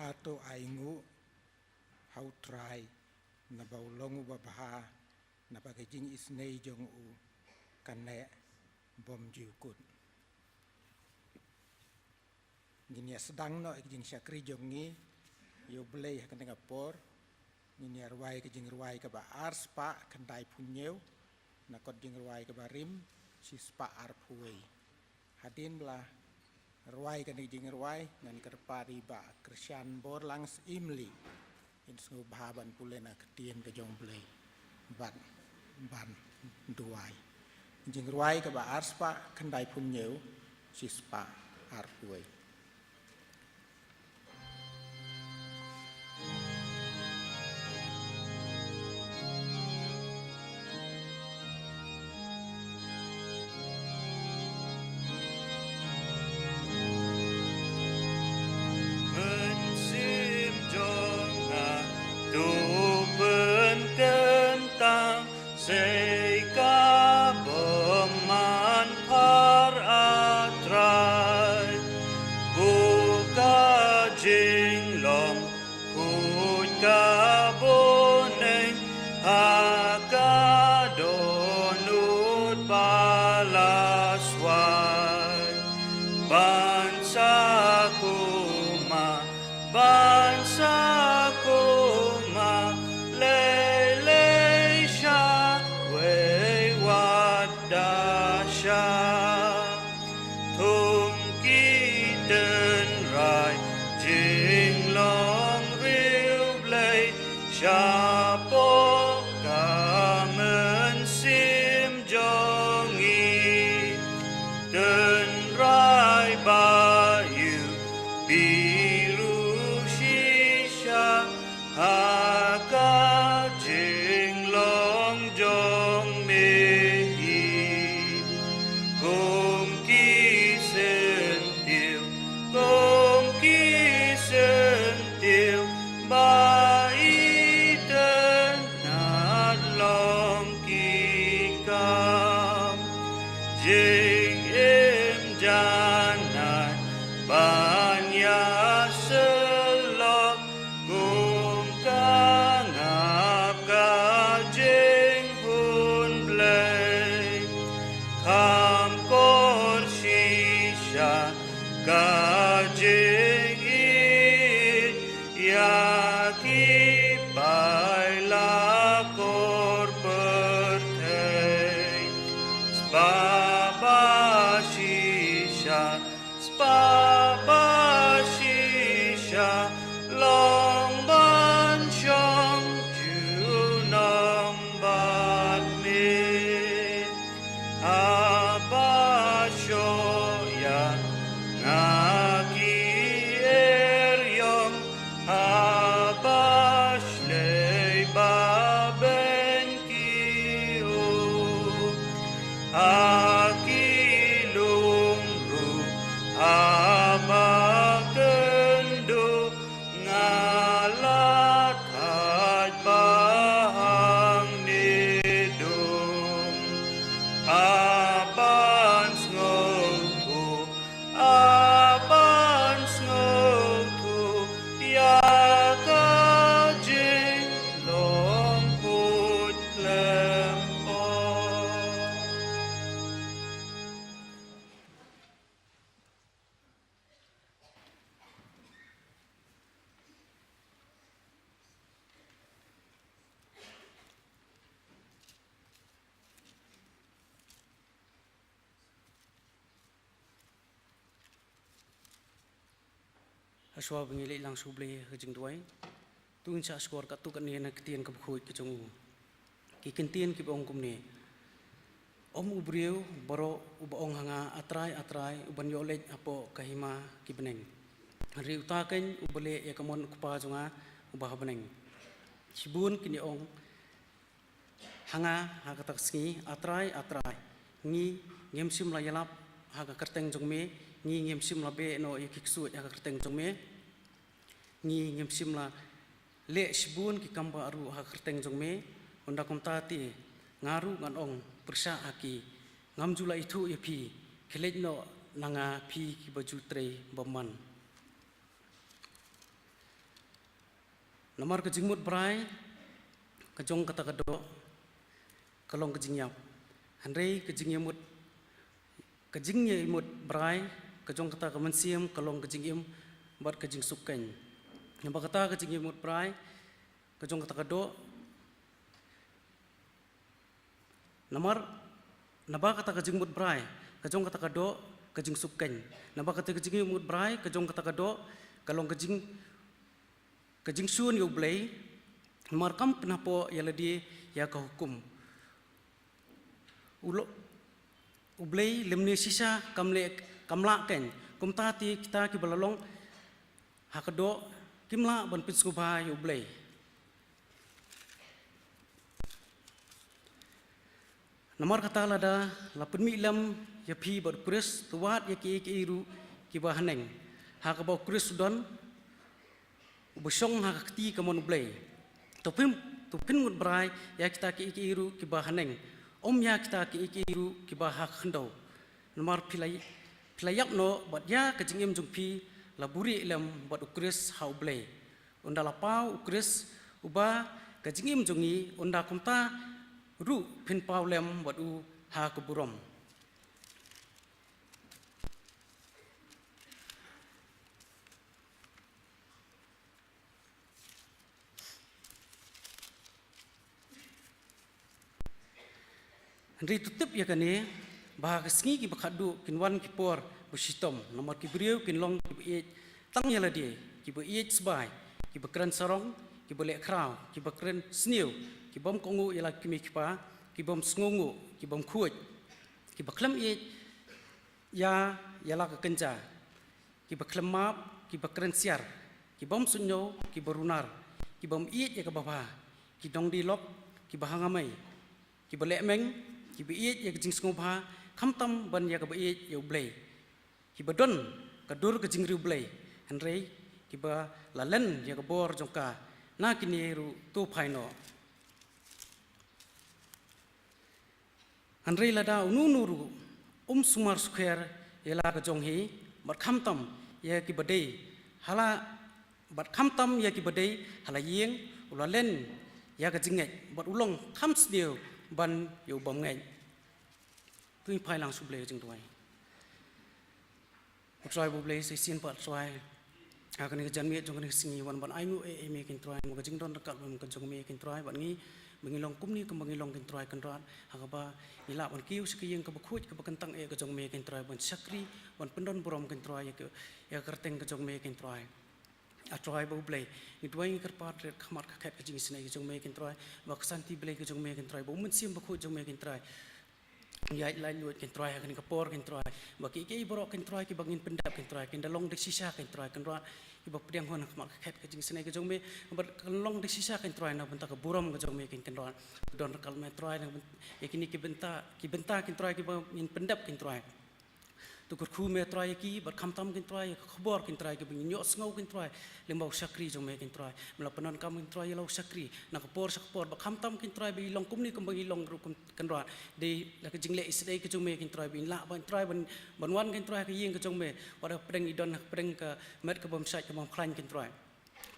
ato aingu hau try na baulongu babaha na pakijing isnei jong u kane bom jiukut. Gini sedang no ikjing syakri jongi yo belai kan Singapore gini ruai ikjing ruai ke ba ars pa kendai punyeu na kot jing ruai ke barim si spa arpuei. Hadin belah ruai kan ikjing ruai ngan kerpari ba Christian bor langs imli in sungu bahaban pulena ketien ke jong belai ban duai. Jing ruai ke ba ars pa kendai punyeu si spa arpuei. Aswa bengili lang suble hejeng duai tuin sa skor ka tu kan ni na ketien ka khoi ke jong ki kentien ki bong kumne om ubriu boro ubong hanga atrai uban yolej apo kahima ki beneng ri utaken ubele ya kamon kupa jonga ubah beneng sibun kini ong hanga haka taksi atrai ngi ngemsim la yalap haka kerteng jongme ngi ngemsim la be no ikiksu haka kerteng jongme ngi ngemsim la le sibun ki kamba aru haka kerteng jongme onda komtati ngaru ngan ong persa aki ngamjula itu yapi kelej no nanga pi ki baju trei baman Namar kejing mut brai kejong kata kado kalong kejing yap. Handrei kejing yamut kejing yamut brai kejong kata kemensiam kalong kejing im bat kejing suken. Nampak kata kejing yamut brai kejong kata kado namar nabak kata kejing mut brai kejong kata kado kejing suken. Nampak kata kejing yamut brai kejong kata kado kalong kejing sun yu blay namar kam penapo yala di ya ka hukum ulo ublay lemni sisa kamla ken kumta ti kita ki balalong hakado kimla ban pitskuba yu blay namar kata lada lapun mi lam ya phi bad kris tuwat ya ki iru ki bahaneng hakabo kris don busong hakti kamon blay tupin ngut brai ya kita ki iru ki bahaneng ya kita ki iru ki bahak khandau namar pilayak no bat ya kejingim jungpi laburi lam bat ukris hau blay unda lapau ukris uba kejingim jungi unda kumta ru pin pau lem bat u ha keburom Andri tutup ya kane bah kesengi ki bakadu kinwan ki por busitom nomor ki beriu kin long ki be tang yala dia ki be sebai ki bakran sarong ki boleh kraw ki bakran sniu ki bom kongu yala ki mikpa ki bom sngungu ki bom khuj ki baklam ya yala ka kenja ki baklam map ki bakran siar ki bom sunyo ki barunar ki bom ya ka baba ki dong di lok ki bahangamai ki boleh meng ki biit ya kejing sngobha khamtam ban ya ka biit ya blay ki badon kadur kejing riu blay hanrei ki ba lalen ya ka bor jongka na kini ru tu phaino hanrei lada ununuru sumar square yala ka jonghi bat khamtam ya ki badai hala bat khamtam ya ki badai hala yeng ulalen ya ka jinget bat ulong khams dio ban yu bom ngay tuy phai lang suble jing tuai try bu ble se sin pat try akan ke janmi jong ni singi wan ban aimu e me kin try mo jing don rakal ban kan jong me kin try ban ngi bangilong kumni kum bangilong kin try kan rat hakaba ila ban kiu sekiyeng ke bakhuj ke bakantang e ke jong me kin try ban sakri ban pendon borom kin try ya kerteng ke jong me kin try atrai bu blai ni duai kerpat khamar khat ke jing sinai ke jong me kin trai bak santi blai ke jong me kin trai bu mun sim bakhu jong me kin trai ya lai luat kin trai kan ka por kin trai bak ki borok kin trai ki bangin pendap kin trai kin dalong de sisa kin trai kan rat ki bak pediang hon khamar khat ke jing sinai ke jong me kan long de sisa kin trai na benta ka buram ke jong me kin rat don kal me trai na yakini ki benta kin trai ki bangin pendap kin trai tu kurku me try ki bat khamtam kin try khabar kin try ki bing nyok ngau kin try lembau sakri jong me kin try melapanan kam kin try lau sakri na kapor sakpor bat khamtam kin try bi long kum ni kum bagi long ru kum kan rat de la ke jingle isdai ke jong me kin try bi la ban try ban wan kin try ke yeng ke jong me wada pedeng idon pedeng ke met ke bom sai ke bom khlan kin try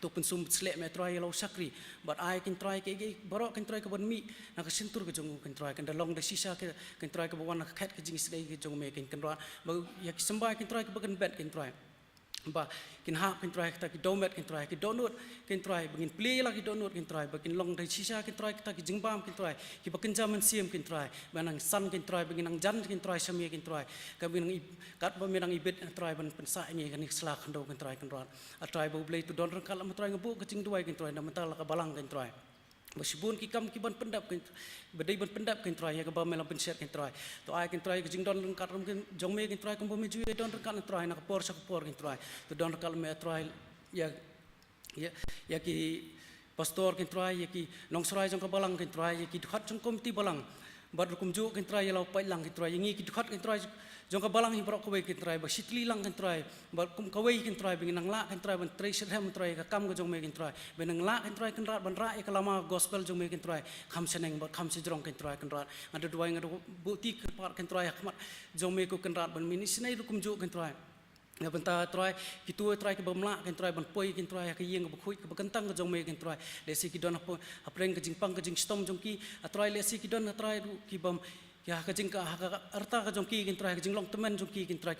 tu pensum slek me try lau sakri bat ai kin try ke borok kin try ke bon mi na ke sentur ke jong kin try kan dalong de sisa ke kin try ke wan khat ke jing isdai ke jong me kin rat ba ya kisambai kin try ke bagan bet kin try ba kin ha kin try ta ki domet kin try ki donut kin try bangin play la ki donut kin try bakin long dai sisa kin try ta ki jingbam kin try ki bakin zaman siam kin try banang san kin try bangin ang jan kin try samia kin try ka binang kat ba minang ibet try ban pensa ngi kan isla khando kin try kan rat a try bo play tu don ran kala ma try ngabu ke jing duai kin try na mental ka balang kin try Masibun ki kam ki ban pendap kin bedai ban pendap kin try ya ka ba melang penset kin try to ai kin try ki jing don kat ram kin jong me kin try kum me ju don kat try na ka por sa por kin try to don kal me try ya ki pastor kin try ya ki nong srai jong ka balang kin try ya ki khat jong kom ti balang bad kum ju kin try ya lau pai lang kin try ngi ki khat kin try jong ka balang hi brok ko kin try ba sitli lang kin try ba kum ka wei kin try bing nang la kin try ban tray sir hem try ka kam ka jong me kin try ben nang la kin try kin rat ban ra e kalama gospel jong me kin try kham seneng ba kham se jrong kin try kin rat adu duai ngadu bu ti kin par kin try khmat jong me ko kin rat ban mini sinai kum ju kin try benta try kitu try ke bamla kan try ban poi kan try ke yeng ke khoi ke kentang ke jong me kan try le si ki don apreng ke jingpang ke jing stom jong ki try le si ki don try ki bam ya ke jing ka arta ke jong ki kan try ke jing long temen jong ki kan try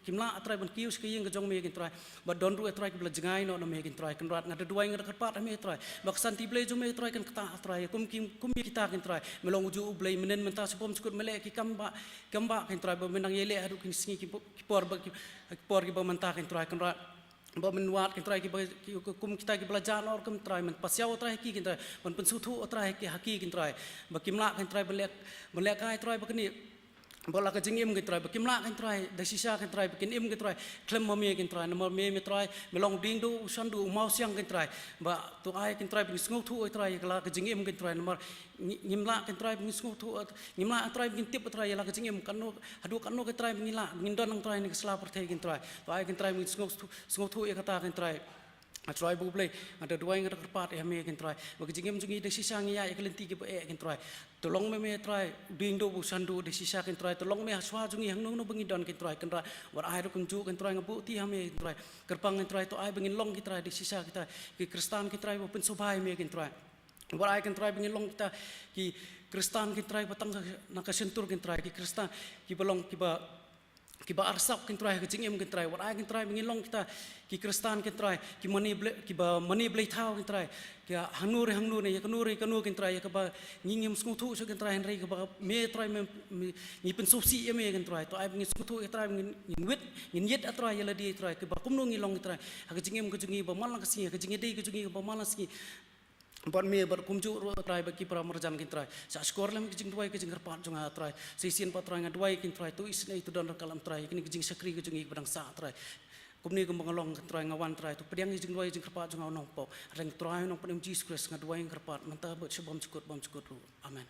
kimla try ban kius ke yeng ke jong me kan try ba don ru try ke bla jengai no me kan try kan rat ngada duai ngada kerpat me try bak santi ble jong me try kan kata try kum kita kan try melong uju ble menen menta sepom skut mele ki kamba kan try ba menang yele adu kin singi ki por ba por ki ba menta kan try kan rat ba menwat kan try ki kum kita ki belajar or kum try men pasiau try ki kan try ban pensuthu try ki haki kan try ba kimla kan try belek kai try ba kini bola ka jingim ke try bakimla kan try da sisa kan try bakin im ke try klem mami kan try nomor me try melong ding do sandu mau siang kan try ba tu ai kan try bin sngu thu try kala ka jingim kan try nomor ngimla kan try bin sngu thu ngimla try bin tip try la ka jingim kan no hadu kan no ka try bin la ngindon nang try ni sla per thai kan try tu ai kan try bin sngu thu e kata kan try try bu play ada dua yang terpat ya me kan try bagi jingim jungi de sisa ngi ya kelenti ke kan try tolong me try ding do bu sandu de sisa kan try tolong me haswa jungi hang no bengi don kan try kan ra war ai ro kunju kan try ngabu ti ha me try kerpang kan try to ai bengin long kita de sisa kita ki kristan kan try bu pen sobai me kan try war ai kan try bengin long kita ki kristan kan try patang nak sentur kan try ki kristan ki belong ki ba arsap kan try ke jingim kan try war ai kan try bengin long kita ki kristan kan try ki mani blai thau kan try ki hanur ne ya kanur kan try ya ba ngingim sku thu so kan try henry ka ba me try me ni pen subsi ya me kan try to ai bengin sku thu try ngin wit ngin yet atry ya la di try ki ba kumno ngilong try ka jingim ka jungi ba malang ka si ka jingi dei ka jungi ba malang si But me but kumju try bagi para merjan kin try. Sa skor lam kijing duai kijing kerpat jung try. Sisin patrai ngadwai kin try tu isna itu don kalam try. Kini kijing sakri kijing badang sa try. Kumni kum bangalong try ngawan try tu pediang kijing duai kijing kerpat jung nong pok. Reng try nong penem Jesus Christ ngadwai kerpat manta bet sebom cukut ru. Amen.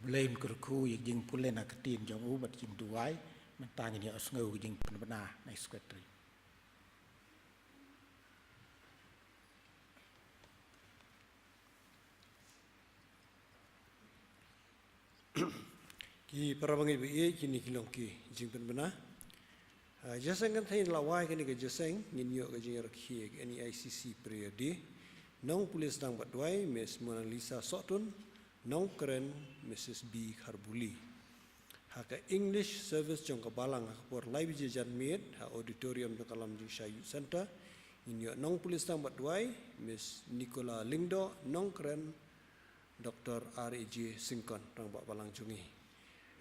Blame kerku yang jing pulen nak tin jong u bat jing duai mentang ini asngau jing benar na sekretari ki parabangi be kini kilong ki jing benar jaseng kan thain lawai kini ke jaseng ngin yo ke jing rakhi ni ICC periode nong pulis dang bat duai Miss Mona Lisa Sotun nong keren Mrs. B. Kharbuli. Haka English Service jong kabalang por live jajan meet ha auditorium jong kalam jing Shayu Center. Inyo nong pulis tang bat duai Miss Nicola Lingdo nong keren Dr. R.A.J. Singkon rang bat balang jungi.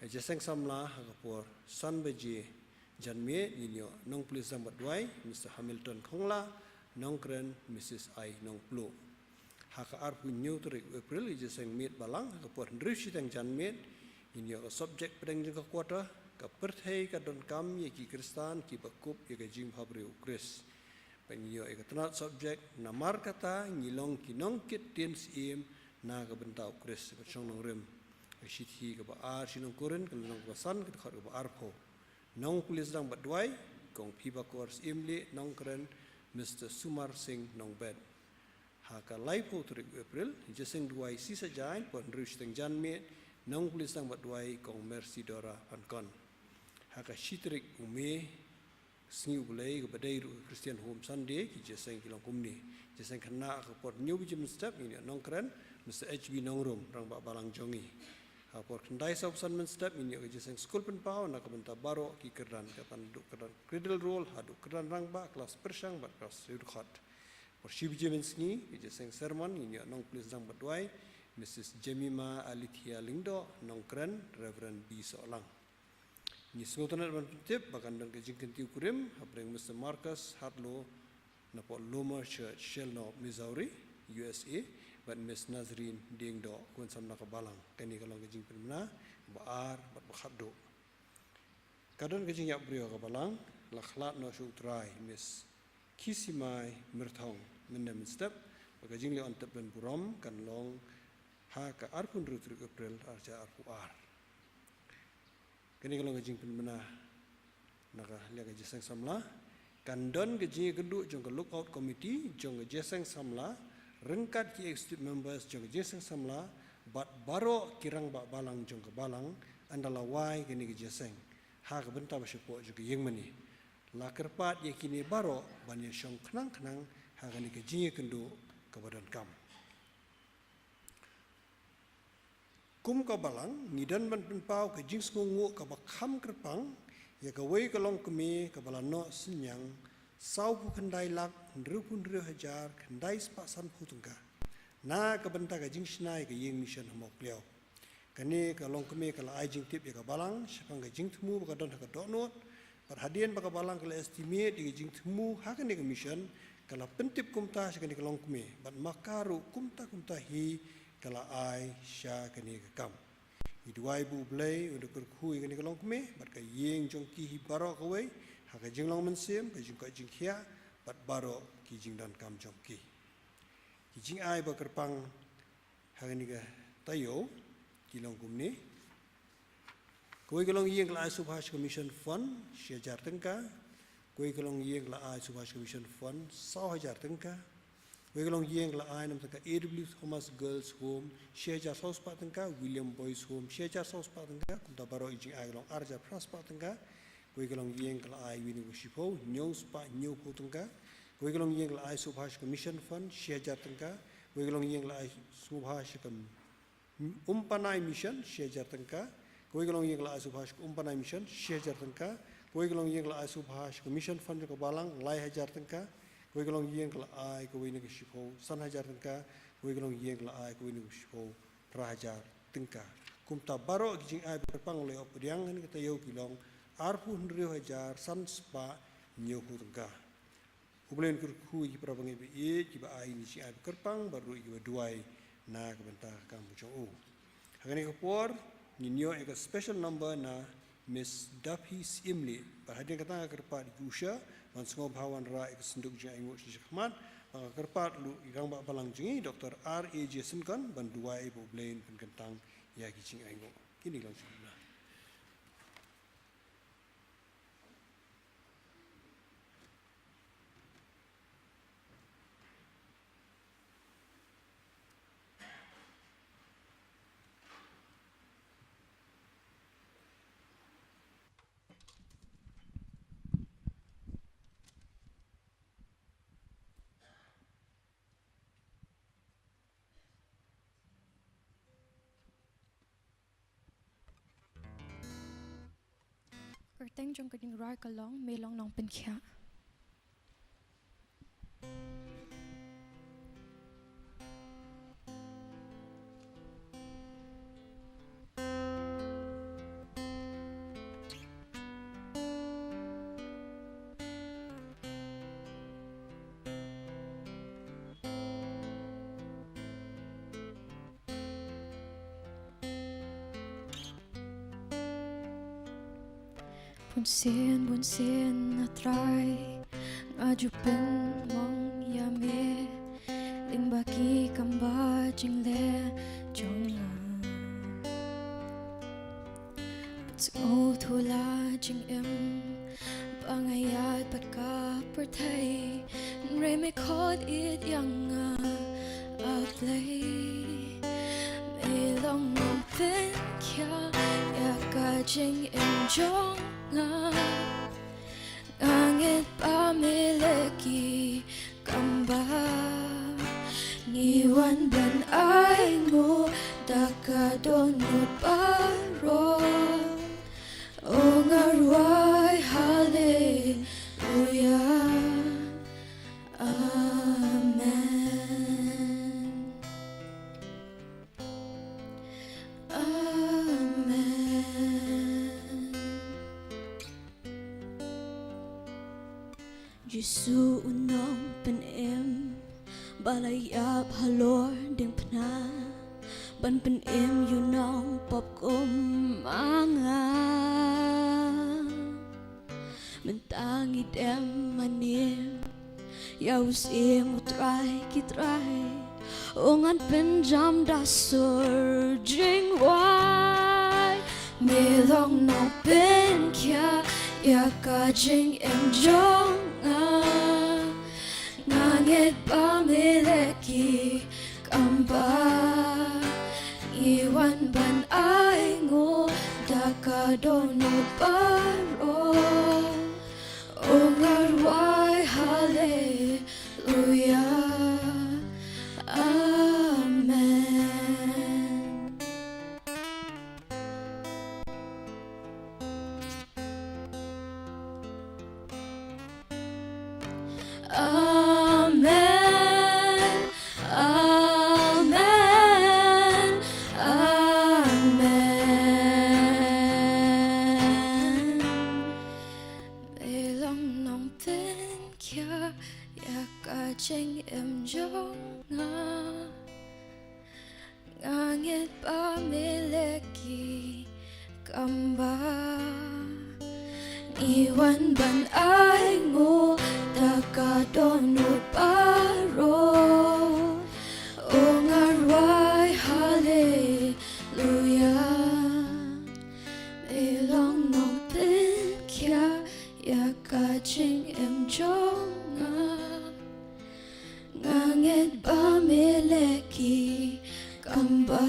Jaseng samla haka por San Beji jan meet inyo nong pulis tang bat duai Mr. Hamilton Khongla nong keren Mrs. I nong Plu. Haka arpu nyutrik April jaseng meet balang haka por ndrishi tang jan meet inyo ka subject pedang jeng ka kuota ka perthai ka don kam ye ki kristan ki bakup ye ka jing habri ukris penyo ye ka tanat subject namar kata ngilong kinong kit tins im na ka benta ukris ka chong nong rem shithi ka ba ar sinong kuren ka nong ka san ka khar ka ba arpho nong pulis dang badwai kong piba course imli nong kren Mr. Sumar Singh nong bed haka laipo turik April jaseng duai sisa jain pon rush teng jan me nong pulis tang bat duai kong Mercy Dora Pankon haka shitrik ume sniu bulai ke badai Christian Home Sunday ki jaseng kilong kumni jaseng kena ke port new jim step ini nong keren Mr. HB nongrum rang ba balang jongi ha port kendai sausan men step ini ke jaseng school pen pau nak benta baro ki keran katan duk keran cradle roll hadu keran rang ba kelas persang ba kelas khot Por Shibji Mensni, jaseng sermon ini nong pulis dang badwai Mrs. Jemima Alithia Lingdo nong keren Reverend B. Solang. Ni sungutan ban tip bakan dang kejing kentiu kurim habreng Mr. Marcus Hartlow napo Loma Church Shellno Missouri USA ban Miss Nazrin Dingdo kun samna ka balang kani kalong kejing permana baar bat bakhaddo. Kadon kejing yak brio ka balang lakhlat no sutrai Miss Kisimai Mirthong menem step bagajing le ontep ben burom kan long ha ka arpun rutri April arja arpu ar kini kalau gajing pen mena naka lia gajeng samla kan don gajing keduk jong ka lookout committee jong gajeng samla rengkat ki executive members jong jeseng samla bat baro kirang ba balang jong ke balang andala wai kini ke jeseng ha ke benta basyapo jong ke yengmani la kerpat ye kini baro ban ye syong kenang ha kini ke jinge kendo ke badan kam kum ka balang nidan ban penpau ke jing sungu ka bakam kerpang ya ka wei ka long kemi ka balano senyang sau pu kendai lak ndrupun hajar kendai spasan putungka na ka benta ka jing snai ka yeng mission homok leo kani ka long kemi ka la ai jing tip ya ka balang sepang ka jing temu ka don ka donot perhadian baka balang ka la estimate di jing temu ha ka ni ka mission kala pentip kumta sa kani ka long kemi bat makaru kumta hi kala ai sha kani ka kam iduai bu blai untuk kurkhui kani ka long kemi bat ka yeng jong ki hi baro ka wei ha ka jing long mensiem ka jing khia bat baro ki jing dan kam jong ki jing ai ba kerpang ha kani ka tayo ki long kumni koi kalong yeng la Subhash Commission Fund 1000 tengka koi kalong yeng la Subhash Commission Fund 1000 tengka koi kalong yeng la nam tengka AW Thomas Girls Home 1000 tengka William Boys Home 1000 tengka kunta baro ijing ai kalong arja pras tengka koi kalong yeng la wini kushipo news pa new po tengka koi kalong yeng la Subhash Commission Fund 1000 tengka koi kalong yeng la Subhash umpanai mission 1000 tengka koi kalong yeng la Subhash umpanai mission 1000 tengka koi kalong yeng la Subhash Commission Fund ko balang lai 1000 tengka koi kalong yeng la ai ko wini kushipo san 1000 tengka koi kalong yeng la ai ko wini kushipo 1000 tengka kumta baro jing ai berpang le opdiang ni kita yo kilong arpu 1000 san spa nyo hu tengka ublen kur khu ki prabangi be ki ba ai ni si ai kerpang baru ki duai na ka benta kam chong u hagani ko por ninyo eka special number na Miss Daphne Imli perhatian kata kerpat Gusha man semua bhawan ra ek senduk je aingo Syekmat kerpat lu irang ba balang jingi Dr. R.A. Jason kan ban duai bo blain pen kentang ya ki jing aingo kini langsung na Kerteng jong keding rai kalong melong nong penkia. Bunsin na try ngajupin mong yame ling baki kamba jingle jonga Tsungo thula jing em pangayat pat ka pertay Nre me kod it yang play Melong mong pen kya yaka jing em jong Ngangit pamiliki kamba Ngiwan ban ay mo Dakadon mo paro O ngarway hallelujah Amen Jisu unong penem balayap halor ding pena ban penem yunong pop kum manga mentangi dem manim yaus im utrai kitrai ongan penjam dasur jing wai melong no pen kya ya ka jing em jong Ngangit pamiliki paro ongarwai hallelujah amen amen amen amen Belong nong tên kia ya cả tranh em jong ngangit pa mileki kamba iwan ban ai ngo takadonut paro ongarwai hallelujah belong nong tên kia ya cả tranh em jong ngangit pa mileki kamba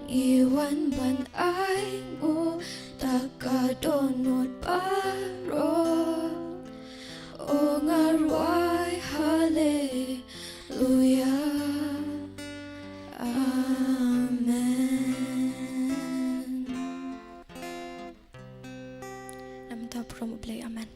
iwan ban ai ngo takadonut paro ongarwai hallelujah amen Nam ta promo play amen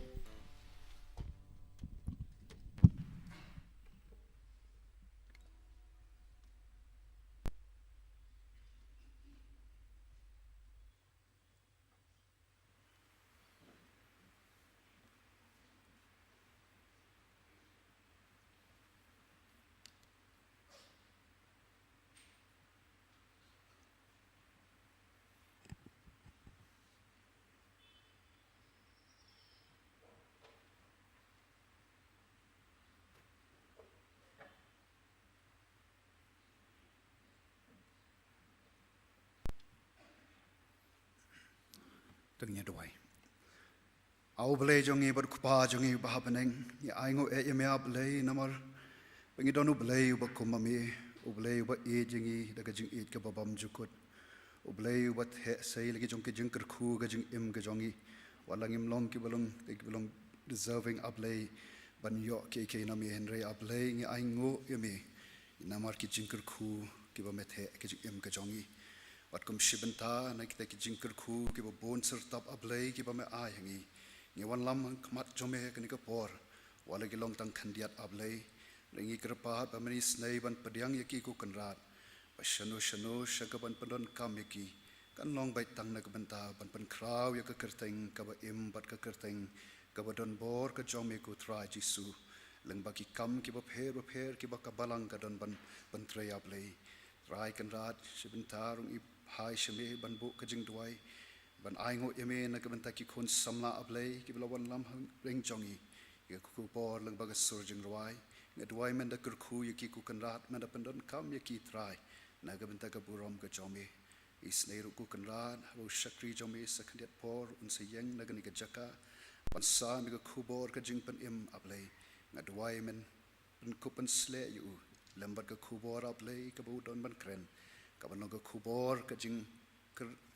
từng nhà đuổi áo bê cho nghe bật kupa cho nghe bà bên nhà ai ngồi em áp bê nằm ở bên cái đó nó bê bật cùng mami bê bật e cho nghe đã cái chừng e cái bà bấm chukut bê bật hệ xây cái trong cái chừng cật khu cái chừng em cái trong nghe và là em long cái balong deserving áp bê ban yo cái nami Henry áp bê nhà ai ngồi em nằm ở cái chừng cật khu cái bà mẹ hệ cái chừng em cái trong nghe Wat kum shibenta na kita ki jingker khu ki ba bon sertap ablay ki ba me ai hangi ngi wan lam kmat jome ka ni ka por wala ki long tang khandiat ablay ringi kerpa ba mani snai ban padiang yaki ku kanrat ba shano shagaban pandon kam yaki kan long bai tang na ka banta ban pan kraw ya ka kerteng ka ba im bat ka kerteng ka ba don bor ka jome ku try jisu leng ba ki kam ki ba pher ki ba ka balang ka don ban tray ablay rai kan rat shibenta rung i hai shame ban bu ka jing duai ban ai ngo eme na ka ban ta ki khon samla ablay ki blawan lam reng jongi ye ku por leng ba ga sur jing ruai nge duai men da kur khu ye ki ku kan rat men da pandon kam ye ki trai na ka ban ta ka burom ka jome is nei ru ku kan rat ho shakri jome sakhandiat por un se yeng na ga ni ka jaka ban sa mi ka khu bor ka jing pan im ablay nge duai men ban ku pan sle yu lembat ka khu bor ablay ka bu don ban kren kaban ka khubor ka jing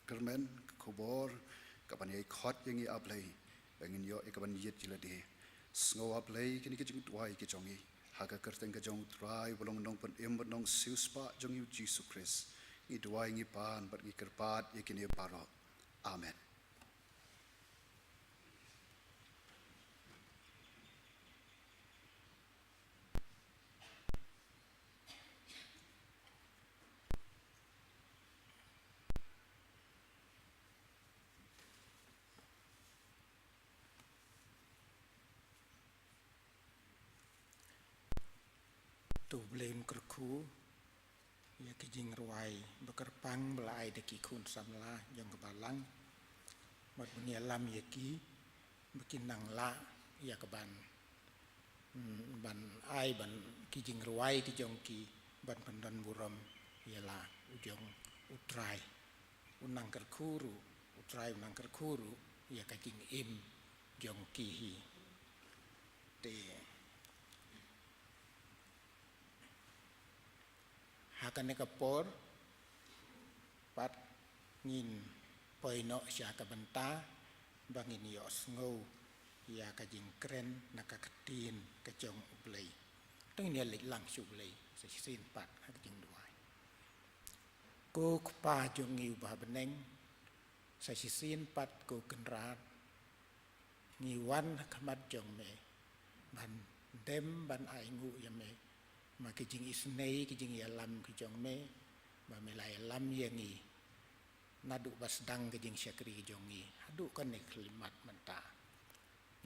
kermen khubor kaban ye khot yengi ablay bangin yo kaban yet jila de snow ablay kini ka jing twai ki jongi haga kerteng ka jong try bolong nong pan em nong siuspa jong yu Jesus Christ ngi twai ngi pan bat ngi kerpat ye kini paro amen tu blame kerku ya ki jing ruai bekerpang belai de ki kun samla yang kebalang mat bunia lam ya ki bekinang la ya keban ban ai ban ki jing ruai ki jong ki ban pandan buram ya la ujong utrai unang kerkuru utrai unang kerkuru ya ka jing im jong ki hi te hakan ka por pat ngin poi no sia ka benta bangin yos ngau ya ka jing kren na ka ketin ka jong ublei teng ni lik lang su ublei se sin pat ha jing duai ko kpa jong ngiu ba beneng se sin pat ko kenrat ngiwan khamat jong me ban dem ban ai ngu ya me ma ki jing isnei ki jing ya lam ki jong me ba me lai lam ye ngi nadu basdang ke jing syakri jongi adu kan ni kelimat menta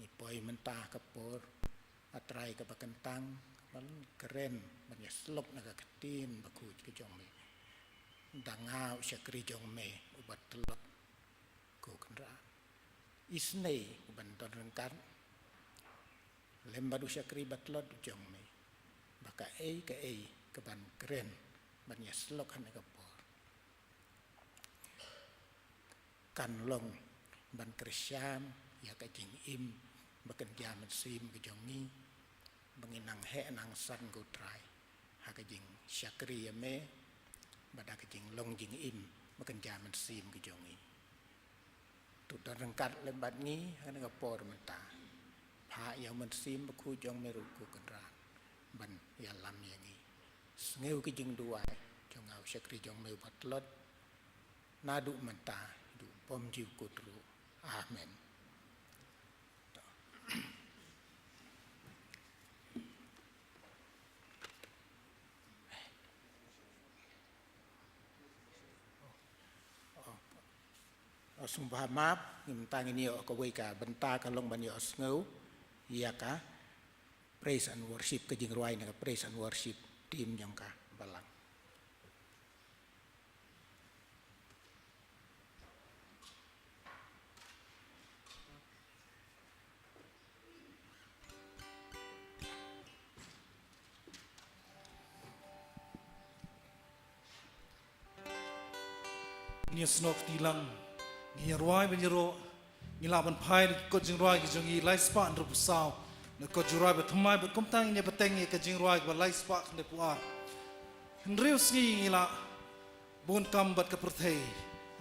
ni poi menta kapor atrai ke bakentang ban keren ban ya slok naga ketin baku ke jong me dangau syakri jong me ubat telot ko kendra isnei ban ton rengkan lembadu syakri batlot jong me baka ke ke ban keren ban ya slok han kapor kan long ban krisyam ya ka jing im bakan jaman sim ke jongi banginang he nang san go trai ha ka jing syakri ya me bada ka jing long jing im bakan jaman sim ke jongi tu dan rengkat lebat ni han ka por menta pha ya man sim ba khu jong me ru ku kan ra ban ya lam ya ngi ngeu ke jing duai jong au syakri jong me batlot nadu menta pom jiu kutru amen sumpah maaf ngintang ini ko wei ka benta ka long ban yo ngeu ya ka praise and worship ke jing ruai na praise and worship team yang ka balang ni snok tilang ni ruai ben ro ni la ban phai ko jing ruai ki jong i lai spa an ru sao na ko jurai ba thmai ba kom tang ni ba teng ni ka jing ruai ba lai spa ne puar riu sngi ni la bon kam bat ka prthei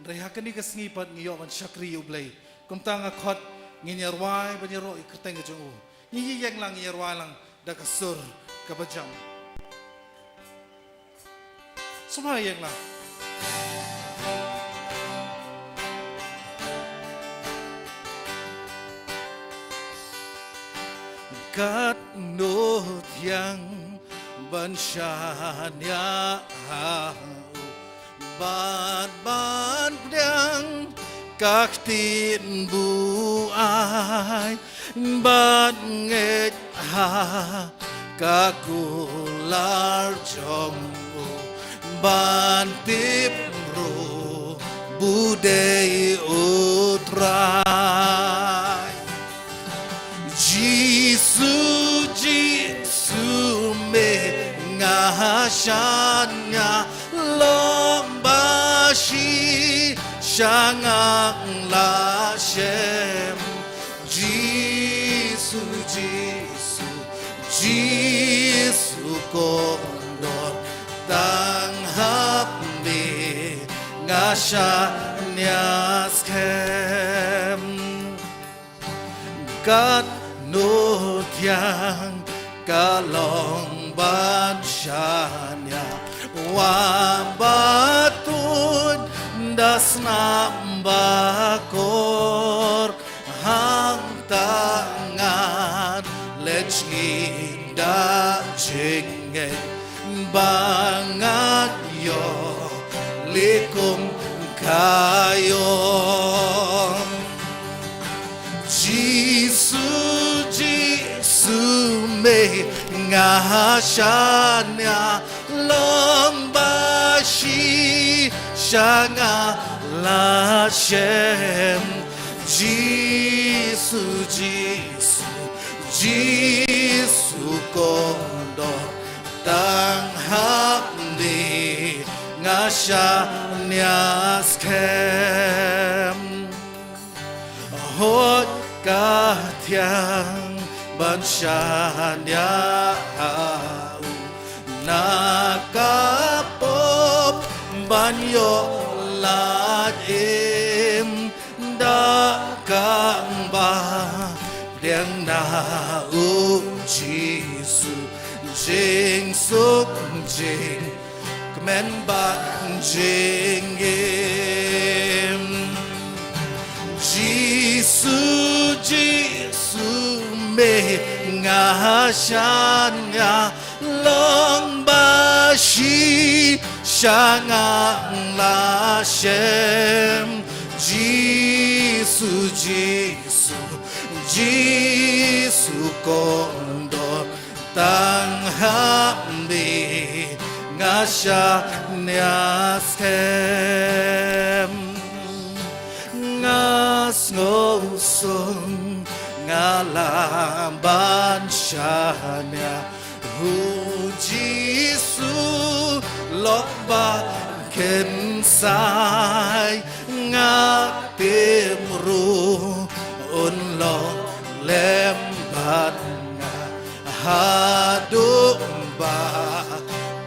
re ha ka ni ka sngi pat ni yo ban shakri u blei kom tang a khot ni ruai ben ro i ka teng ka jong u ni yeng lang ni ruai lang da ka sur ka ba jam sumai yeng lang kat nốt yang ban shanya ban ban yang các tin bu ai ban nghe ha các kular trong ban tiếp ro budai utrai Jisu me ngashanya lombashi shangang la shem Jisu kondor tang hap me ngashanya skem God nốt yang kalong ban shanya wa batun das nambakor hang tangan lechni da chingge bangat yo likum kayo Jisu me ngashanya lombashi shanga la shem Jisu kondor tang hapni ngashanya skem hot katiang ban shanya nakapop ban yo lat im Giêsu jing suk jing men ban jing em Giêsu me nga shan nga long ba shi shang la shem Giêsu con đo tăng ham đi nga sha nya skem nga ngô sung nga lam ban sha nya hu Giêsu lok ba ken sai nga tim ru un lo lem bat nga ha du ba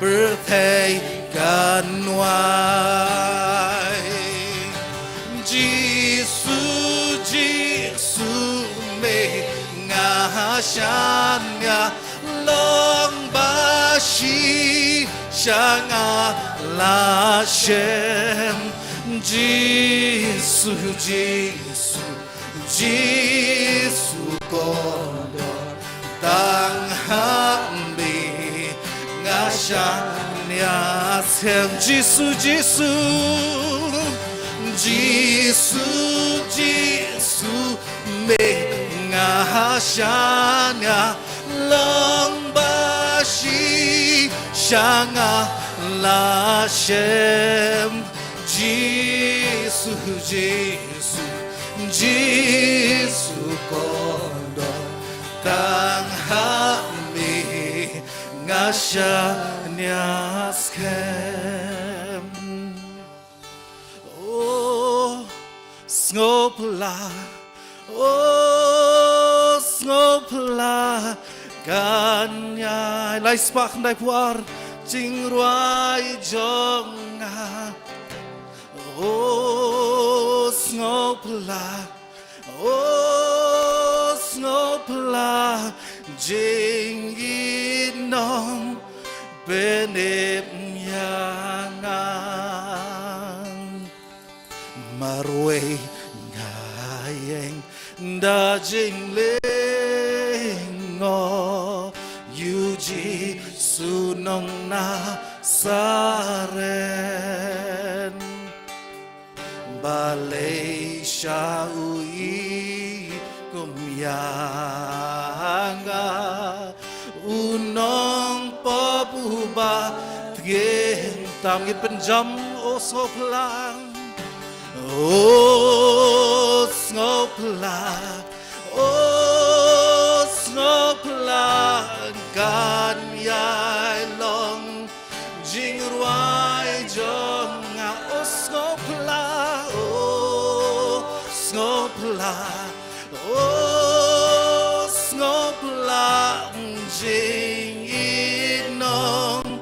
birthday gan wai Giêsu me nga shan nga long ba shi shanga la shem Giêsu con đo tăng ham bi nga sha nya xem Giêsu me nga sha nya long ba shi shanga la shem Giêsu con đo tăng ham mi nga sha nya skem oh snopla gan nhai lai spak dai puar jing ruai jonga oh snopla jing inong benep nyangang marwe ngayeng da jing lengo yuji sunong na saren balay siya ui kumyanga unong pabuba tgen tamgit penjam o soplang o snopla kan yai long jing ruai jong nga o snopla jing inong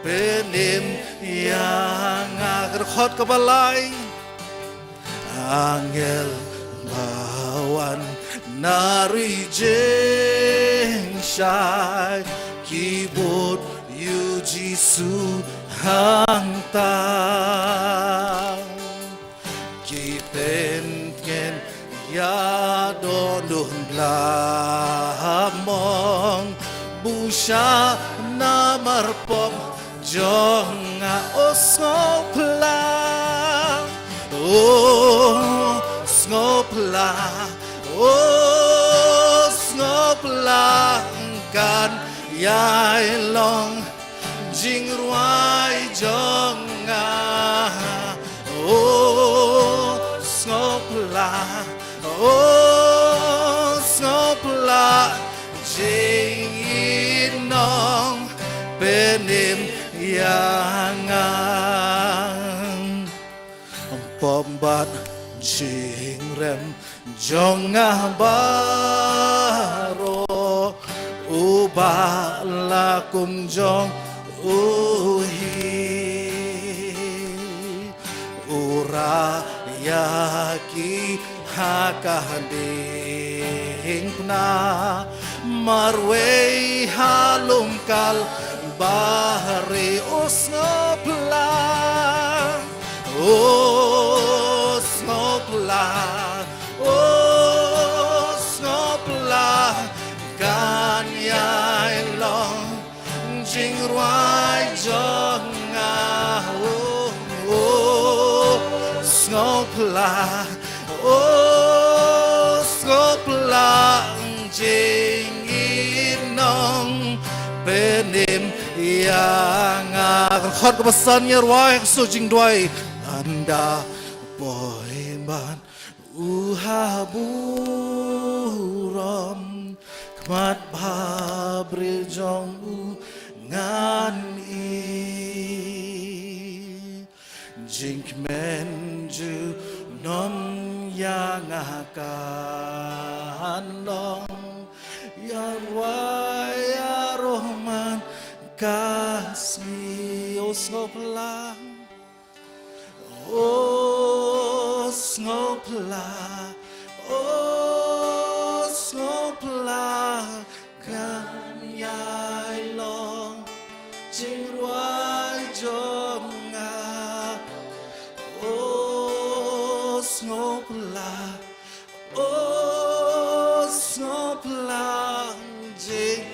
penim yang agerkhot kabalay angel bawan nari jeng shai keyboard yu Giêsu hang ta kipen ken ya don la mong busha na marpom jonga osopla oh snopla kan yai long jing ruai jonga oh snopla jing inong penim yangang pombat jing rem jonga baro ubala kum jong uhi ura yaki hakahde hing pna marway halum kal bahari osngopla osngopla osngopla kan yai long jing ruai jong osngopla osngopla jing inong benim yang khot ko basan yer wai so jing doi anda boy man uhaburam kmat babril jong u ngan i jing menju nom yang akan long yang wai rohman kasih osngopla osngopla osngopla kan yai long jing ruai jong osngopla osngopla jing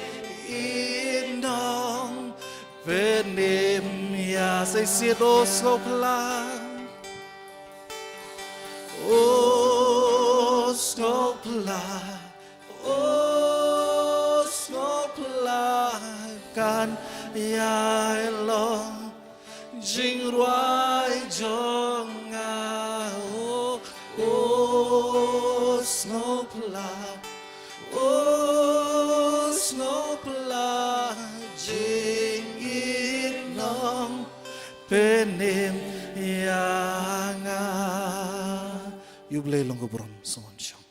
inong benim ya say siết osngopla osngopla osngopla kan yai long jing ruai jong osngopla osngopla jing inong benim yang yublay long kubram son sham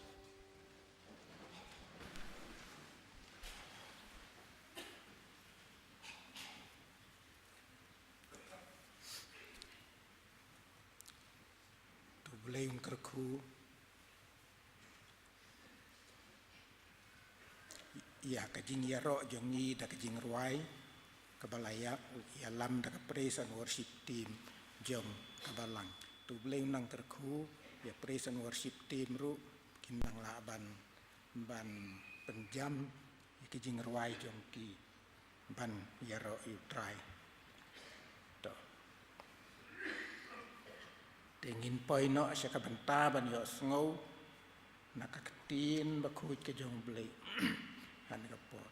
tu boleh kerku ya kajing yaro jongi da kajing ruai kabalaya ya lam da praise and worship team jong kabalang tu boleh nang kerku ya praise and worship team ru kinang la ban penjam ya kajing ruai jong ki ban yaro you try to tengin poino sya kabanta ban yo sngo nakaketin bakuj ke jong boleh han kapor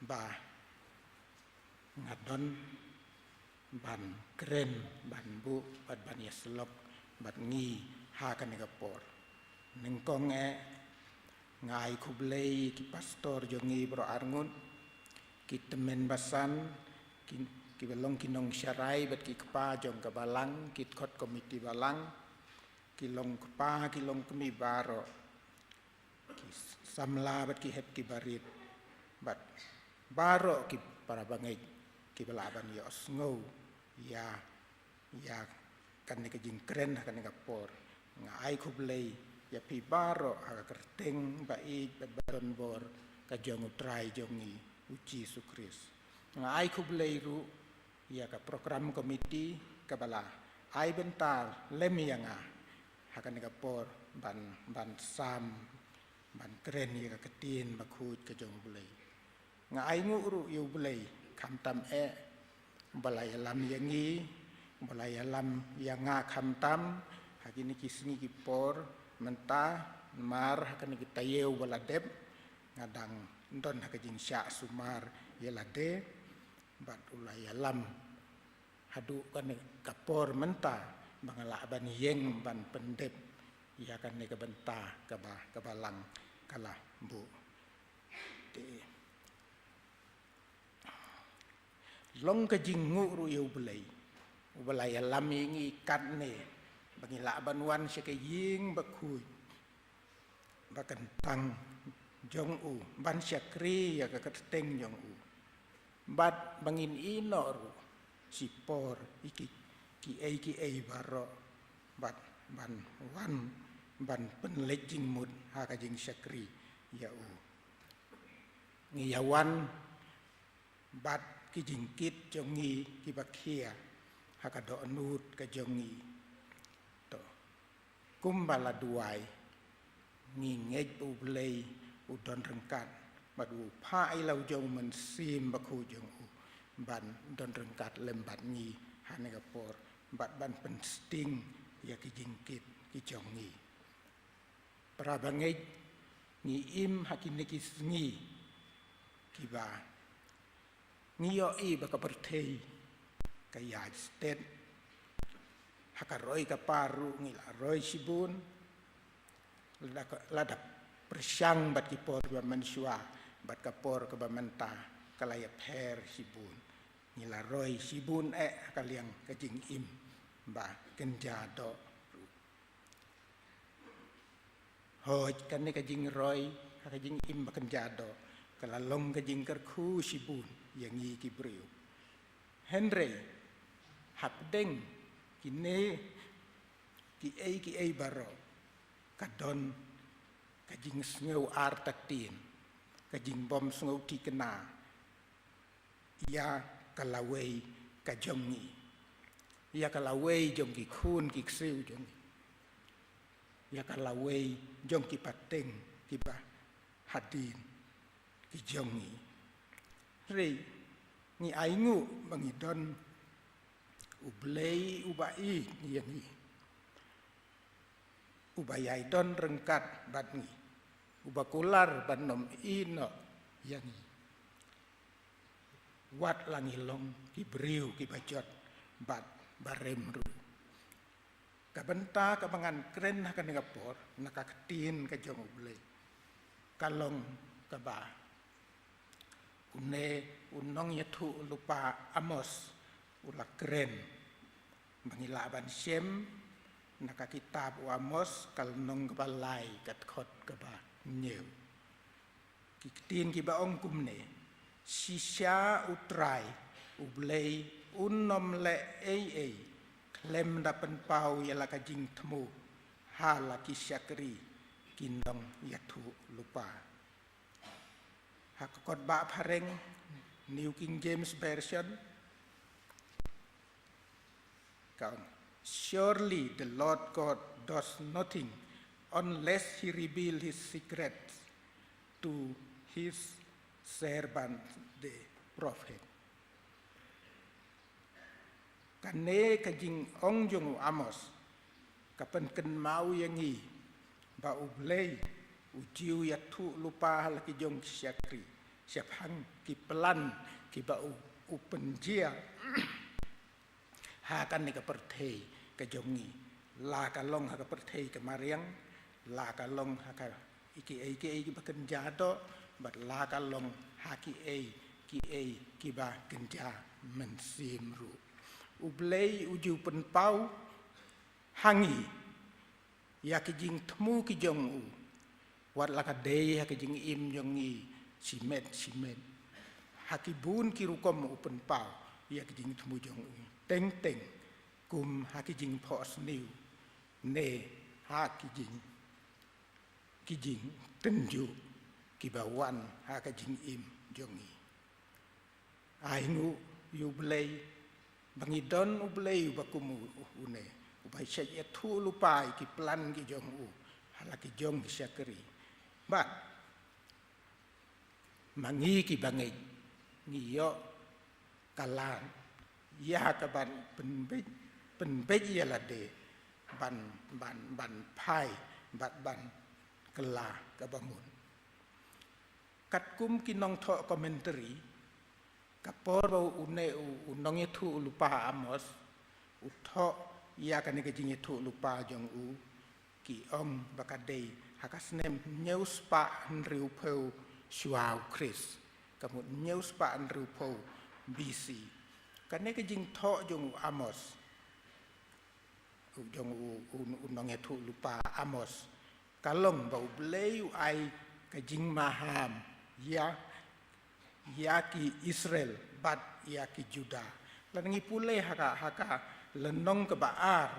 ba ngadon ban kren ban bu ban yaslok ban ngi ha kan kapor nengkong ngai kublei ki pastor jongi bro arngun ki temen basan ki belong ki nong syarai bat ki kepa jong ke balang ki khot komiti balang ki long kepa ki long kemi baro samla bat ki het ki barit bat baro ki para bangai ki balaban yo sngo ya kan ni kejing kren kan ni kapor ngai kublei ya pi baro aga kerteng ba I baron bor ka jong utrai jongi uci sukris ngai kublei ru ya ka program komiti ka bala ai bentar lem yanga hakan ni kapor ban sam ban keren ya ketin bakut ke jong bulai ngai nguru yu bulai kam tam balai lam yangi balai lam yanga kam tam hakini kisni ki por menta mar hakani ki tayeu baladeb ngadang ndon hakajing sya sumar yelade bat ulai lam hadu kan kapor menta bangala ban yeng ban pendep ya kan ni kebenta kebalang kalah bu long kejing nguru yu belai lam ingi kat ne bagi la banwan syeke ying bakui bakan tang jong u ban syakri ya ka keteng jong u bat bangin inor sipor iki ki ai baro bat ban wan ban penlek jing mut haka jing syakri ya u ngiyawan bat ki jingkit jongi ki bakhia haka do nut ka jongi to kumbala duai ngi ngej u blei u don rengkat badu phai lau jong man sim bakhu jong u ban don rengkat lembat ngi hanega por bat ban pensting ya ki jingkit ki jongi prabangai ngi im hakiniki ngi kiba ngiyo i baka pertei kaya stet hakaroi ka paru ngila roi sibun lada persyang bat kipor ba mansua bat kapor ka ba menta kalaya per sibun ngila roi sibun kaliang kajing im ba kenjado hoj kan ni kajing roi kajing im ba kenjado kalalong kajing kerku sibun yang i kibriu Henry hapdeng kine ki ei baro kadon kajing sneu artatin kajing bom sneu ti kena ya kalawei kajongi ya kalawei jongi khun ki ksiu jongi ya kalawei jongi pateng kiba hadin ki jongi rei ni aingu mangidon ublei ubai yang ubayai don rengkat batni ubakular banom ino yang wat langilong kibriu kibajot bat baremru kabenta kabangan kren hakan ngapor nakaktin ka jong ublei kalong kaba une unong yatu lupa amos ula kren mangilaban siem nakakitab u amos kalnong kabalai kat khot kaba new kiktin kiba ong kumne sisya utrai ublei unom le ei klem dapen pau yala kajing temu hala kisyakri kindong yatu lupa hakot ba pareng New King James Version kaun surely the Lord God does nothing unless he reveal his secrets to his servant the prophet kane kajing ong jong amos kapan ken mau yangi ba ublei ujiu yatu lupa hal ki jong syakri siap hang ki pelan ki ba upenjia ha kan ni ka perthei ka jongi la ka long ha ka perthei ka mariang la ka long ha ka iki ba kan jado bat la ka long ha ki ba kenja mensimru ublei ujiu pen pau hangi ya ki jing temu ki jong u wat la ka dei ha ki jing im jong i simet hakibun kirukom upen pau ya ki jing temu jong u teng kum ha ki jing pos niu ne ha ki jing tenju ki bawan ha ka jing im jong i aingu ublei bangidon ublei bakumu une ubai syai tu lupai ki plan ki jong u hala ki jong ki syakri ba mangi ki bangai ngiyo kalan ya ka ban penbej ya la de ban pai ban kela ka bangun katkum ki nong tho commentary kapor ba une unong itu lupa amos utho ya kan ke jing itu lupa jong u ki om bakadei hakasnem news pa nriu peu shuau chris kamu news pa nriu peu bc kan ke jing tho jong amos jong unong itu lupa amos kalong ba blei ai ke jing maham ya ki Israel bat ya ki Juda langi pule haka lenong ke baar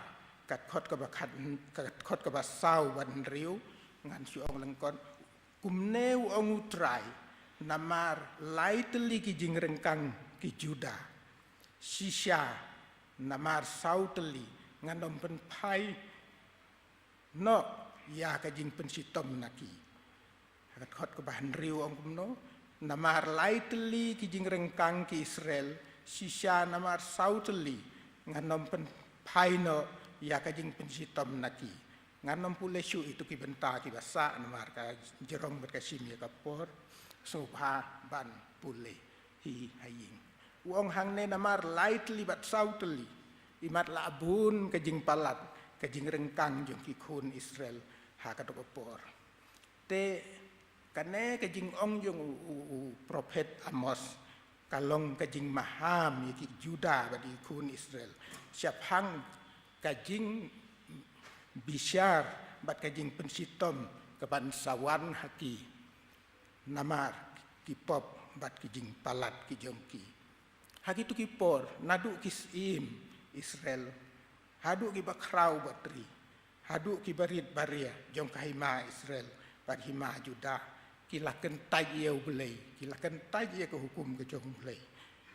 กัดคดกับบะขัดกัดคดกับบะเศร้าวันริ้วงานสุองลังกอนกุมเนวองอุตรายนามาร์ไลตลีกิจิงเรงกังกิจูดาชิชานามาร์เศร้าตลีงานนมเป็นไพ่นอยากจิงเป็นสิตอมนักีกัดคดกับบะหันริ้วองกุมโนนามาร์ไลตลีกิจิงเรงกังกิอิสราเอลชิชานามาร์เศร้าตลีงานนมเป็นไพ่นอยากจิงเป็นสิตอมนักีงานนมพูเลชูitu ki benta ki basa namar ka jerong berkasim ya kapor subha ban pule hi haying wong hang ne namar lightly bat sautli imat la abun ka jing palat ka jing rengkang jong ki khun Israel ha ka to kapor te kane ka jing ong jong prophet Amos kalong ka jing maham ki Juda ba di khun Israel siap hang ka jing bisyar bat kajing pensitom keban sawan haki namar kipop bat kajing palat kijongki haki tu kipor nadu kisim Israel hadu ki bakrau batri hadu ki barit baria jong kahima Israel bat hima Juda kilaken tajeu belai kilaken tajeu ke hukum ke jong belai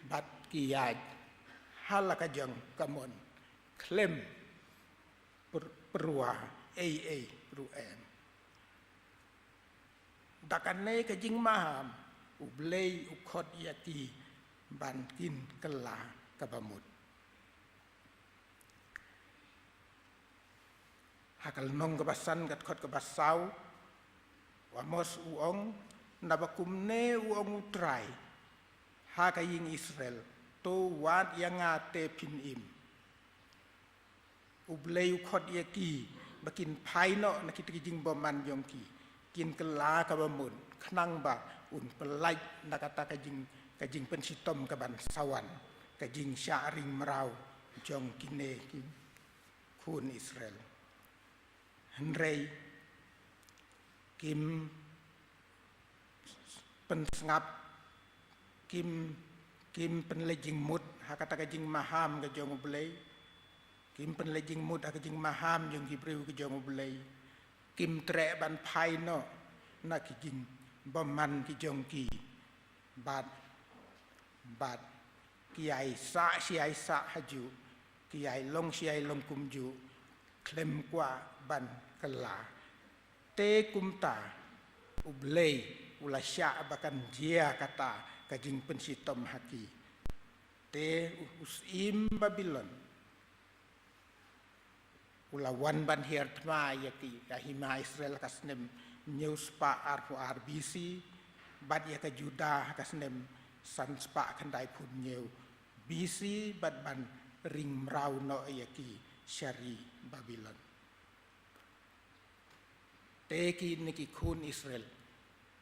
bat kiyaj halaka jong kamon klaim perua peruan dakane ke jing maham ublei ukhot yati bankin kela kabamut hakal nong kebasan kat khot kebasau wamos uong nabakumne uong utrai hakaying Israel to wat yang ngate pinim ublei ukhot yaki bakin paino na kita kijing boman yongki kin kela ka bamun khnang ba un pelai na kata kajing pensitom ka ban sawan kajing syaring merau jong kine ki khun Israel henrei kim pensngap kim penlejing mut ha kata kajing maham ka jong ublei kim penlejing mut ak jing maham jong gibreu ke jong ulei kim tre ban phai no na ki jing boman ki jong ki bat ki ai sa haju ki ai long si ai long kum ju klem kwa ban kala te kumta ublei ulasya bakan dia kata ka jing pensitom haki te usim Babylon ulawan ban hier tma yaki kahima Israel kasnem news pa arpu RBC bad ya ka Juda kasnem sans pa kandai pun new BC bad ban ring mrau no yaki syari Babylon teki niki khun Israel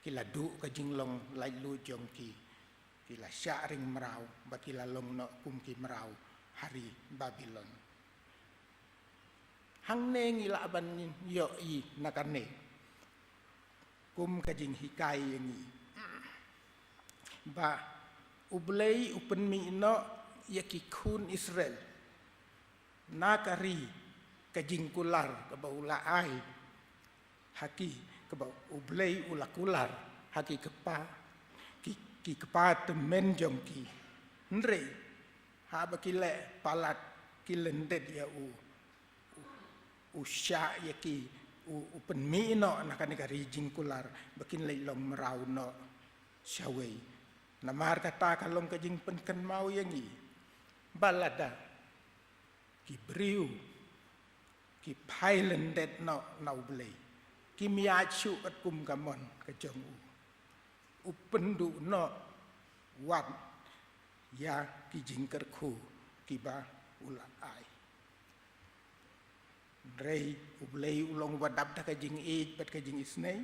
kila du ka jinglong lai lu jong ki kila syaring mrau bakila long no kum ki mrau hari Babylon hang ne ngila ban yo I nakane kum kajing hikai yangi ba ublei upen mi no yaki khun Israel nakari kajing kular ka baula ai haki ka ba ublei ulakular haki kepa ki kepa temen jongki nre ha bakile palat kilendet ya usya yaki upen mi no nakane kari jingkular bakin leilong merau no syawei namar kata kalong kajing penken mau yangi balada ki briu ki pailendet no naublei ki miachu at kum gamon kajong upen du no wat ya ki jingker khu ki ba ula ai rei ublei ulong wadap da kajing bat kajing isnei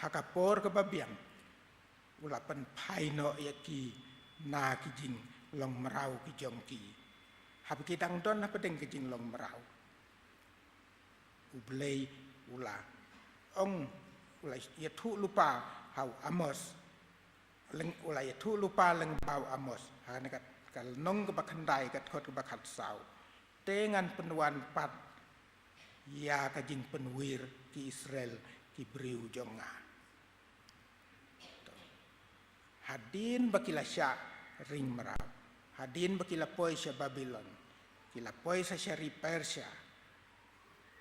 hakapor ke babiang ulapan paino yaki na kijing long merau ki jongki hab kitang don apa deng kijing long merau ublei ula ong ula yatu lupa hau Amos leng ula yatu lupa leng bau Amos kal nong ke bakandai kat kot ke bakat sau dengan penuan pat ya ka jing penwir ki Israel ki briu jonga hadin bakila sya ring merau hadin bakila poi sya Babylon kila poi sa syari Persia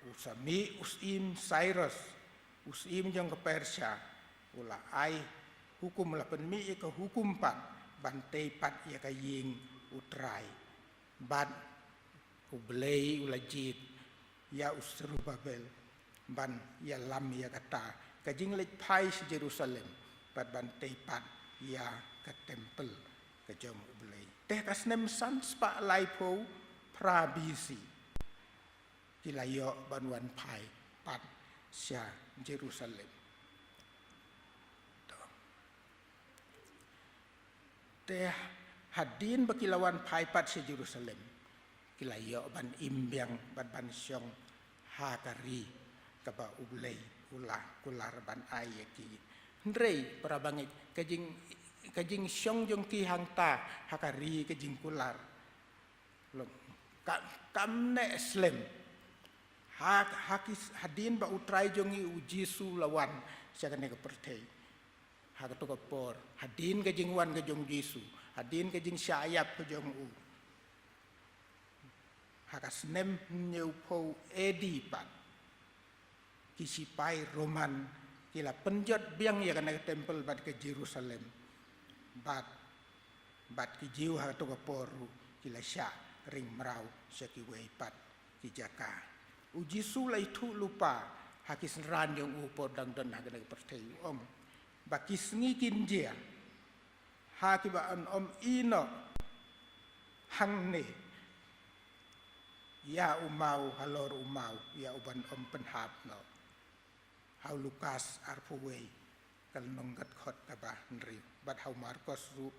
usami usim Cyrus usim jong ke Persia ula ai hukum la penmi ke hukum pat bantai pat ya ka ying utrai ban ublei ula jit ya usru Babel ban ya lam ya kata ka jing lek pai si Jerusalem pat bantai pat ya ka temple ka jong ublei teh kasnem san spa lai po prabisi kilayo banwan pai pat sia Jerusalem teh hadin bakilawan pai pat sia Jerusalem kilayo ban imbyang ban syong hakari kaba ublei ulah kular ban ayeki ndrei parabangit kajing syong jong ki hangta hakari kajing kular lom kamne slem hakis hadin ba utrai jongi ujisu lawan syakane ke pertei hak to por hadin kajing wan ke jong Yesu hadin kajing syayap ke jong u hakas nem nyeu po edi pat kisipai Roman kila penjat biang ya kana temple bat ke Jerusalem bat ki jiu ha to poru kila sya ring merau syaki wei pat ki jaka uji sulai tu lupa hakis ran yang u podang dan ha kana pertei om bakis ngikin dia hakiba an om ino hang ne ya umau halor umau ya uban om penhap no hau Lukas arpuwei kal nonggat khot kaba nri bat hau Markus ru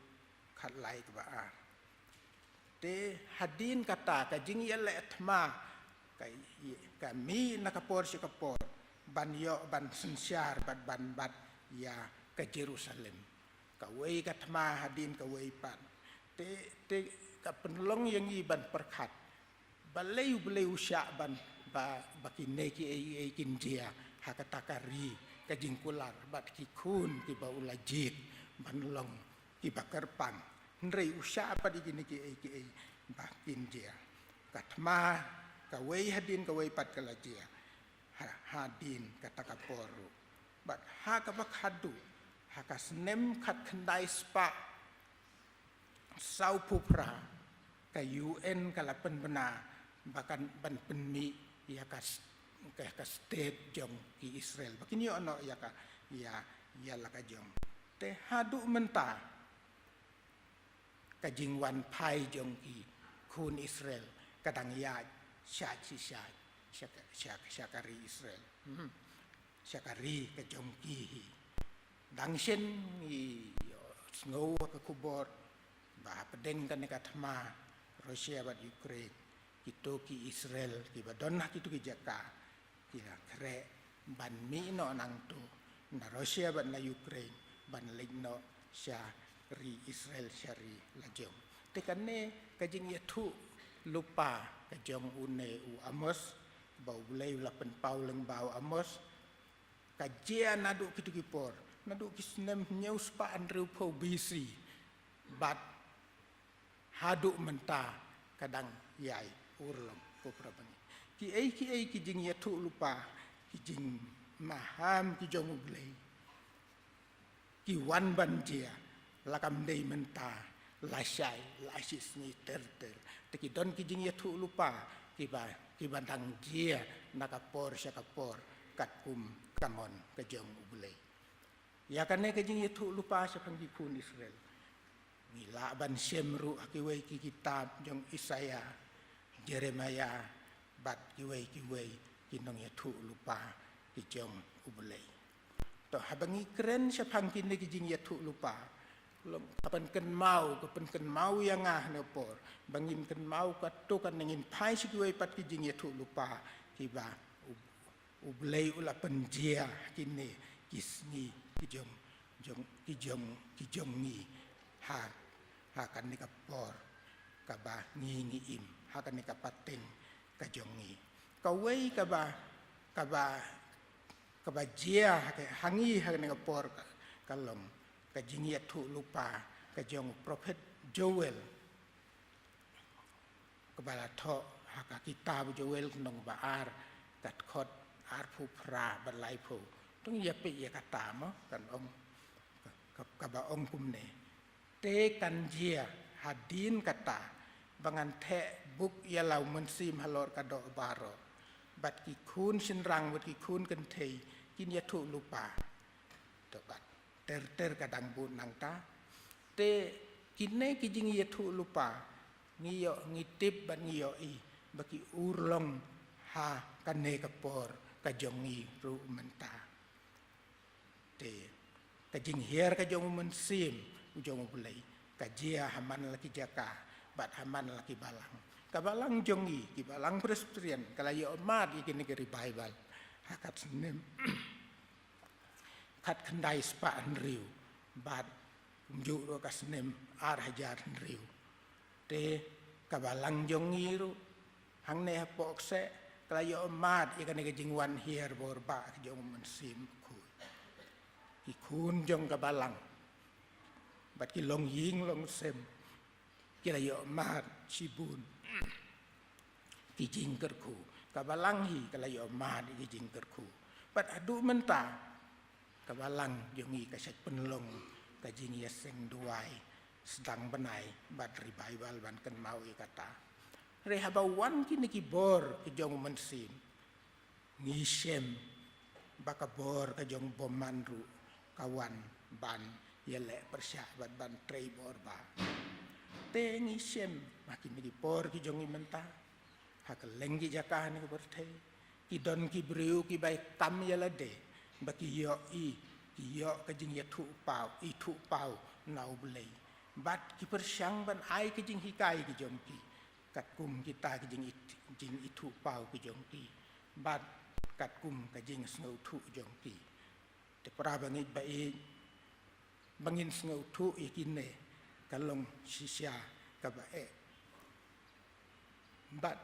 khat lai kaba ar te hadin kata ka jing ya le thma kai kami nakapor si kapor ban yo ban sensyar bat ya ke Jerusalem ka wei ka thma hadin ka wei pan te ka penlong yang iban perkhat baleu sya ban bakine ki ai kin dia hakatakari ka jingkular bat ki kun ki baula jit banlong ki bakar pan ndrei usya apa di gini ki ai bakin dia katma ka wei hadin ka wei pat kala dia hadin kata kaporu bat ha ka bakhadu hakas nem khat khandai spa sau pupra ka UN kala penbena bahkan ban penmi ya ka state jong ki Israel bakini ono ya ka ya la ka jong te hadu menta ka jingwan pai jong ki kun Israel kadang ya syakari Israel syakari ka jong ki dangshen i snow ka kubor ba pedeng kan ka thma Rusia bat Ukraine kito ki Israel ki badonna kito ki jaka kira kre ban mi no nang tu na Rusia bat na Ukraine ban ligno sya ri Israel syari lajong tekane kajing yatu lupa kajong une u Amos bau bulai lapen pau leng bau Amos kajia nadu kito ki por nadu kisnem news pa Andrew po BC bat hadu menta kadang yai urlom ko prabani ki ai ki jing yatu lupa ki jing maham ki jong ublei ki wan banjia lakam dei menta lasai lasis ni ter te ki don ki jing yatu lupa ki bandang dia nakapor syakapor katkum kamon ke jong ublei ya kane ke jing yatu lupa syapang ki kun Israel Mila ban semru akiwei ki kitab jong Isaya Jeremia bat kiwei kinong ya thu lupa ki jong ubelei to habangi keren syapang kini ki jing ya thu lupa lom kapan ken mau yang ne por bangin ken mau ka to kan ngin pai si kiwei pat ki jing ya thu lupa ki ba ubelei ula penjia kini kisni ki jong ni ha kan ni kapor kaba ngi im hakani kapating kajongi kawai kaba jia hangi hakani kapor kalong kajingi tu lupa kajong prophet Joel kabala tho haka kitab Joel nong baar kat khot ar phu pra balai phu tung ya pe ya kata mo kan ong kaba ong kumne te kan jia hadin kata bangan the buk ya lau mensim halor kado baro bat ki kun sin rang bat ki kun kan thei kin ya thu lupa to bat ter kadang bu nang ta te kinne ki jing ya thu lupa ngiyo ngitip ban ngiyo I baki urlong ha kanne kapor kajongi ru menta te kajing hier kajong mensim ujong bulai kajia haman laki jaka bat haman laki balang kabalang jongi ki balang presbyterian kala yo mat iki negeri bible hakat senem kat kendai spa riu bat umju ro kasnem ar hajar riu te kabalang jongi ru hang ne pok se kala yo mat iki negeri jingwan hier borba jong mensim ku ki kun jong kabalang bat ki long ying long sem kira yo mat sibun ki jing kerku kabalang hi kala yo mat ki jing kerku bat adu menta kabalang jongi kaset penlong ka jing ya seng duai sedang benai bat revival ban kan mau kata rehabawan kini ki bor ki jong mensim ngisem bakabor ka jong bomanru kawan ban yele persyabat ban trei borba tengi sem makin di por ki jongi menta hak lenggi jakah ni berte ki don ki briu ki bai tam yele de baki yo I ki yo ka jing ya thu pau I thu pau nau blei bat ki persyang ban ai ki jing hikai ki jongki kat kum kita ki jing I thu pau ki jongki bat kat kum ka jing snau thu jongki te pra bangi bai bangin snau thu ikine kalong sisya kabae bat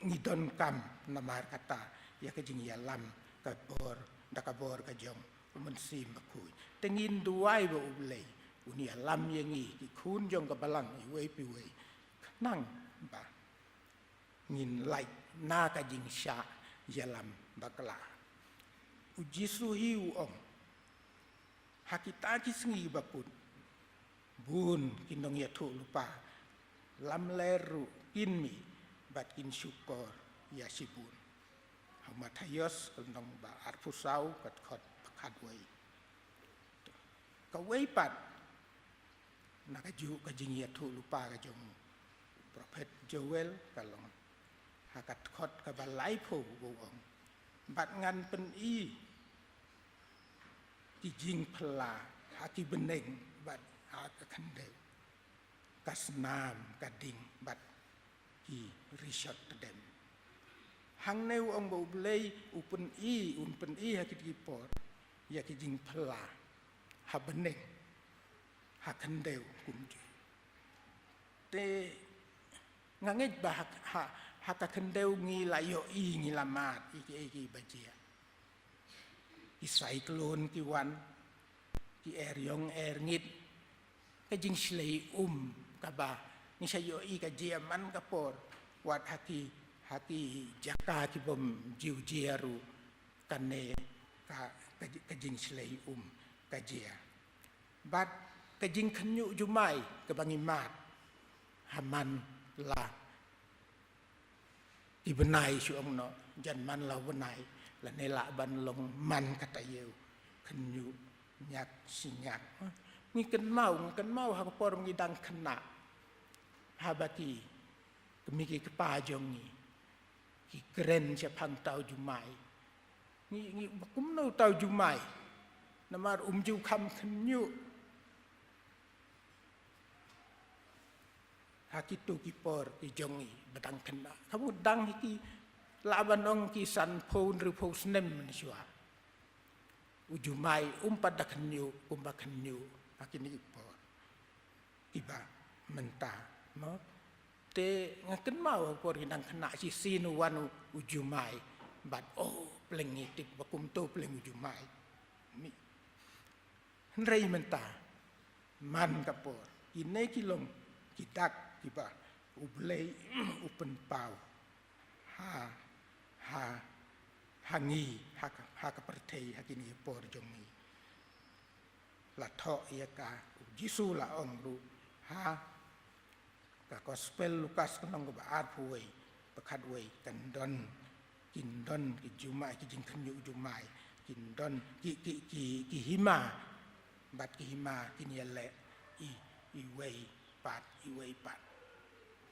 ngidon kam namar kata ya kajing ya lam kabor dakabor kajong mensim bakui tengin duai ba ublei uni alam yengi ki kun jong kabalang iwe piwe nang ba ngin lai na kajing sya yalam bakla uji suhi ong hakita kisngi bakun bun kinong ya thu lupa lam leru kinmi bat kin syukor ya sibun hamatayos kendong ba arpusau kat khot pakadwai kawai pat nakaju kajing ya thu lupa kajong prophet Joel kalong hakat khot ka balai pho bong bat ngan pen I kijing phla haki beneng bat hak khandeu kasnam kading bat ki resort dem hang neu ong bo blei upen I haki ki por ya kijing phla ha beneng hak khandeu kumji te nganget ba hak khandeu ngi la yo I ngi lamat iki bajia ki cyclone ki wan ki eryong ngit ka jing slei kaba ni sayo I ka jiaman ka por wat haki jaka ki bom jiu jiaru kane ka jing slei ka jia bat ka jing khnyu jumai ka bangimat haman la ibenai suong no jan man la benai la nela ban long man kata yeu khnyu nyak sinyak ni kan mau ha por ngidang khna habati kemiki kepa jongi ki keren sia phang tau jumai ni bakum no tau jumai namar ju kham khnyu hakitu ki por ki jongi badang khna kamu dang ki laban ong ki san phone ru phos nem ni swa ujumai pada khnyu umba khnyu akini por tiba menta no te ngaken mau por nang kena si sinu wanu ujumai bat pelengi tip bakum to peleng ujumai mi rei menta man kapor ine kilong kidak kiba ublei upen pau hangi haka pertei hakini por jongi la tho ia ka jisu la ong ru ka gospel lukas kanong ba ar puwei pakhat wei kan don kin don ki juma ki jing khnyu jumai kin don ki hima bat ki hima kin yale i wei pat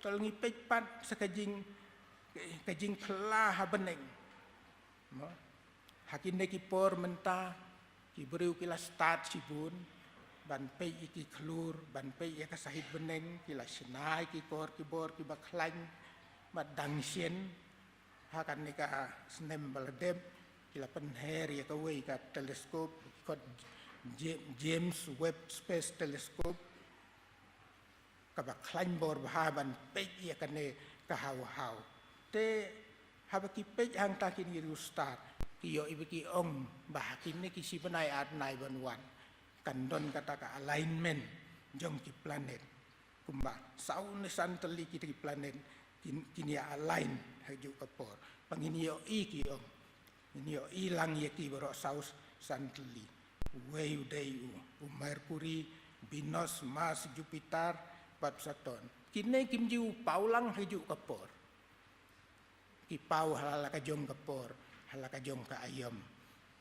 tol ngi pej pat sakajing khla ha beneng mo hakin ne ki por menta ki breu ki la start sibun ban pe iki klur ban pe ya ka sahid beneng ki la sinai ki kor ki bor ki bakhlain mat dang sien ha kan ni ka snem baladem ki la pen her ya ka wei ka teleskop ko James Webb Space Telescope ka bakhlain bor ba ban pe ya ka ne ka haw te ha ba ki pe hang ta ki ni ru start ki yo ibiki ong ba hakin ne ki si banai at nai ban wan kan don kata ka alignment jong ki planet kumba sau ne santali ki planet kini align haju kapor panginio i ki om inio i lang ye ki boro saus santali wei dei u Mercury Venus Mars Jupiter pat Saturn kine kim jiu paulang haju kapor ki pau halala ka jong kapor halala ka jong ka ayam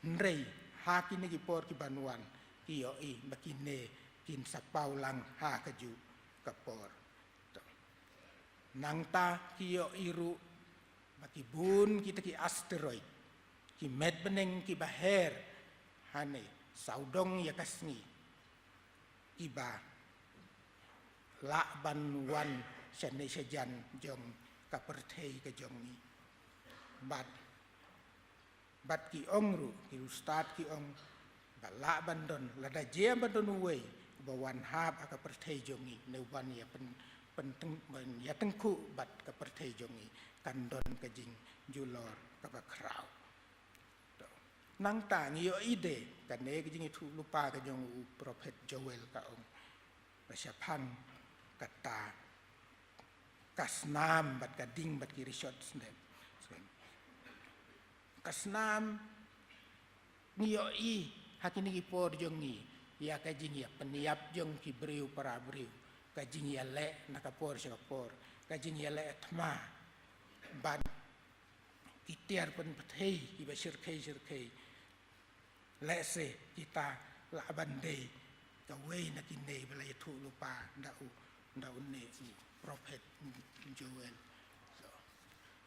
nrei ha kini ki por ki banuan iyo i bakine kin sa paulang ha kaju kapor nangta kiyo iru makibun kita ki asteroid ki med beneng ki baher hane saudong ya kasni iba la banwan sene sejan jong kaperthei ke jong ni bat ki ongru ki ustad ki ong la bandon la da je bandon wei bawan hab aka perthei jongi ne wan ya penting ya tengku bat ka perthei jongi kandon ka jing julor ka ba krau nang ta ngi yo ide ka ne ka jing thu lupa ka jong prophet Joel ka ong ba syaphan kata kasnam bat ka ding bat ki resort snem kasnam ngi yo i hakini ki por jong ni ya ka jing ya peniap jong ki breu para breu ka jing ya le na ka por sa por ka jing ya le thma ban ki tiar pen pathei ki ba sir khei le se kita la ban de ka wei na ki ne bla ya thu lupa da u ne prophet Joel so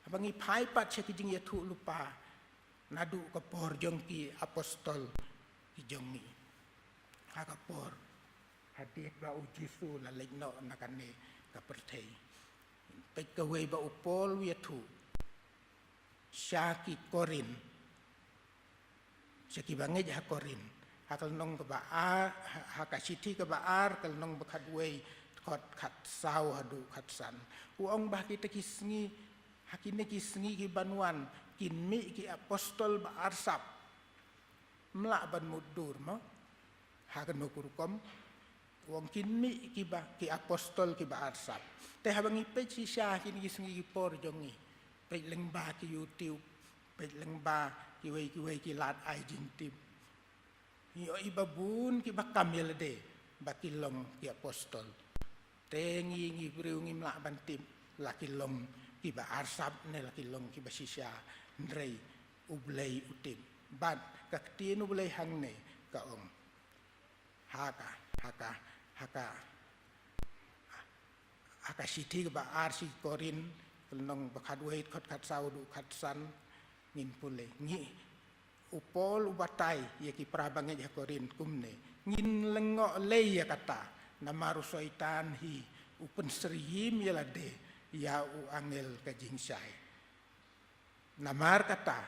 abangi phai pat che ki jing ya thu lupa nadu ka por jong ki apostol ki jong ni ha ka por hadit ba u Jisu la legno nakane ka perthei pe ka wei ba u pol wi thu syaki korin syaki bange ja korin hakal nong ka ba a haka siti ka ba ar kal nong ba khat wei khot khat sau hadu khat san u ong ba ki ta kisngi hakine kisngi ki banwan kin mi ki apostol ba arsap mla ban mudur mo hakan no kurukom wong kin mi ki ba ki apostol ki ba arsap te habangi pe si sya kin ki sngi por jongi pe leng ba ki YouTube pe leng ba ki wei ki lat ai jing tim yo ibabun ki ba kamel de ba ki long ki apostol te ngi breu ngi mla ban tim la ki long ki ba arsap ne la ki long ki ba si sya ndrei ublei utim bat ka tien ublei hang ne ka ong haka siti ba arsi korin kelnong bakhat wait khat sau du khat san ngin pule ngi upol ubatai ye ki prabange ja korin kumne ngin lengo le ya kata namaru soitan hi upen sriyim yala de ya u angel ka jingsai namar kata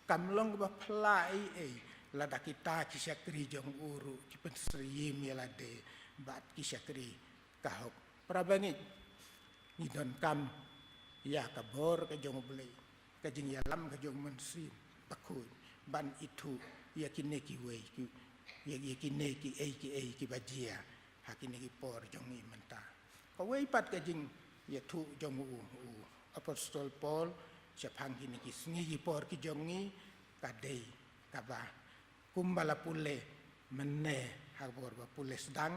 kamlong ba phlai lada kita kisakri jong uru ki pensriyim yala de bat kisakri kahok prabangi ni don kam ya ka bor ka jong blei ka jing ya lam ka jong man sin bakui ban itu ya kine ki wei ki ya kine ki bajia hakine ki por jong ni menta ka wei pat ka jing ya thu jong u apostol Paul siapang kini ki sngi ki por ki jong ni ka dei ka ba kumbala pule menne ha bor ba pule sedang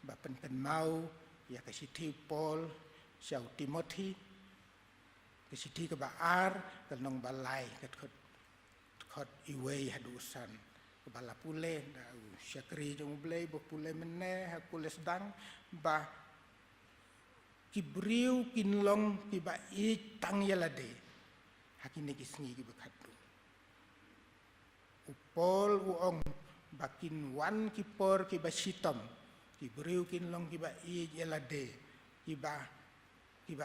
ba pen mau ya ka sithi Paul siau Timothy ka sithi ka ba ar ka nong balai ka khot iwei hadusan ka bala pule da syakri jong blei bo pule menne ha pule sedang ba kibriu kinlong ki ba I tang yalade hakine ki sngi ki bakhatu upol uong bakin wan ki por ki ba sitom ki briu kinlong ki ba I yalade ki ba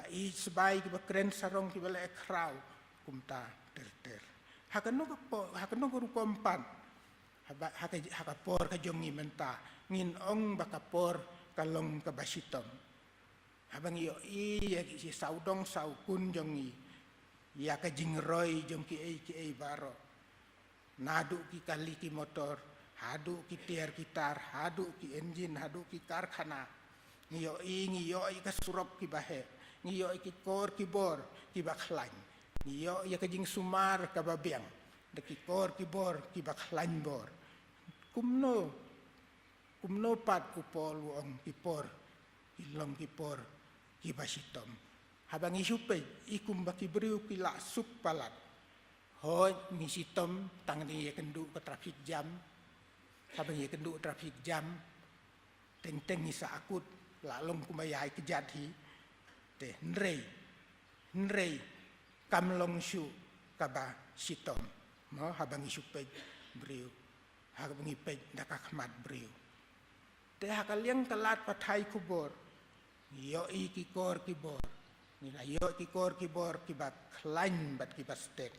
I sebai ki ba kren sarong ki ba le krau kumta ter hakano ko rukompan haka por ka jongi menta ngin ong bakapor kalong ka basitom habang iyo ya si saudong saukun jongi ya ka jingroy jong ki ai baro nadu ki kali ki motor hadu ki tiar kitar hadu ki engine hadu ki karkhana ngiyo ka surop ki bahe ngiyo ki kor ki bor ki bakhlain ngiyo ya ka jing sumar ka babiang de ki kor ki bor ki bakhlain bor kumno pat upol uong ki por ilong ki por ki basitom habang isupe ikum baki briu ki la sup palat ho ni sitom tang ni kendu ke trafik jam habang ye kendu trafik jam teng ni sa akut la long kumayai kejati te nrei kam long shu kaba sitom mo habang isupe briu habang ipe dakakmat briu te hakaliang telat patai kubor yo ki kor ki bor ni la yo ki kor ki bor ki bat klain bat ki bastet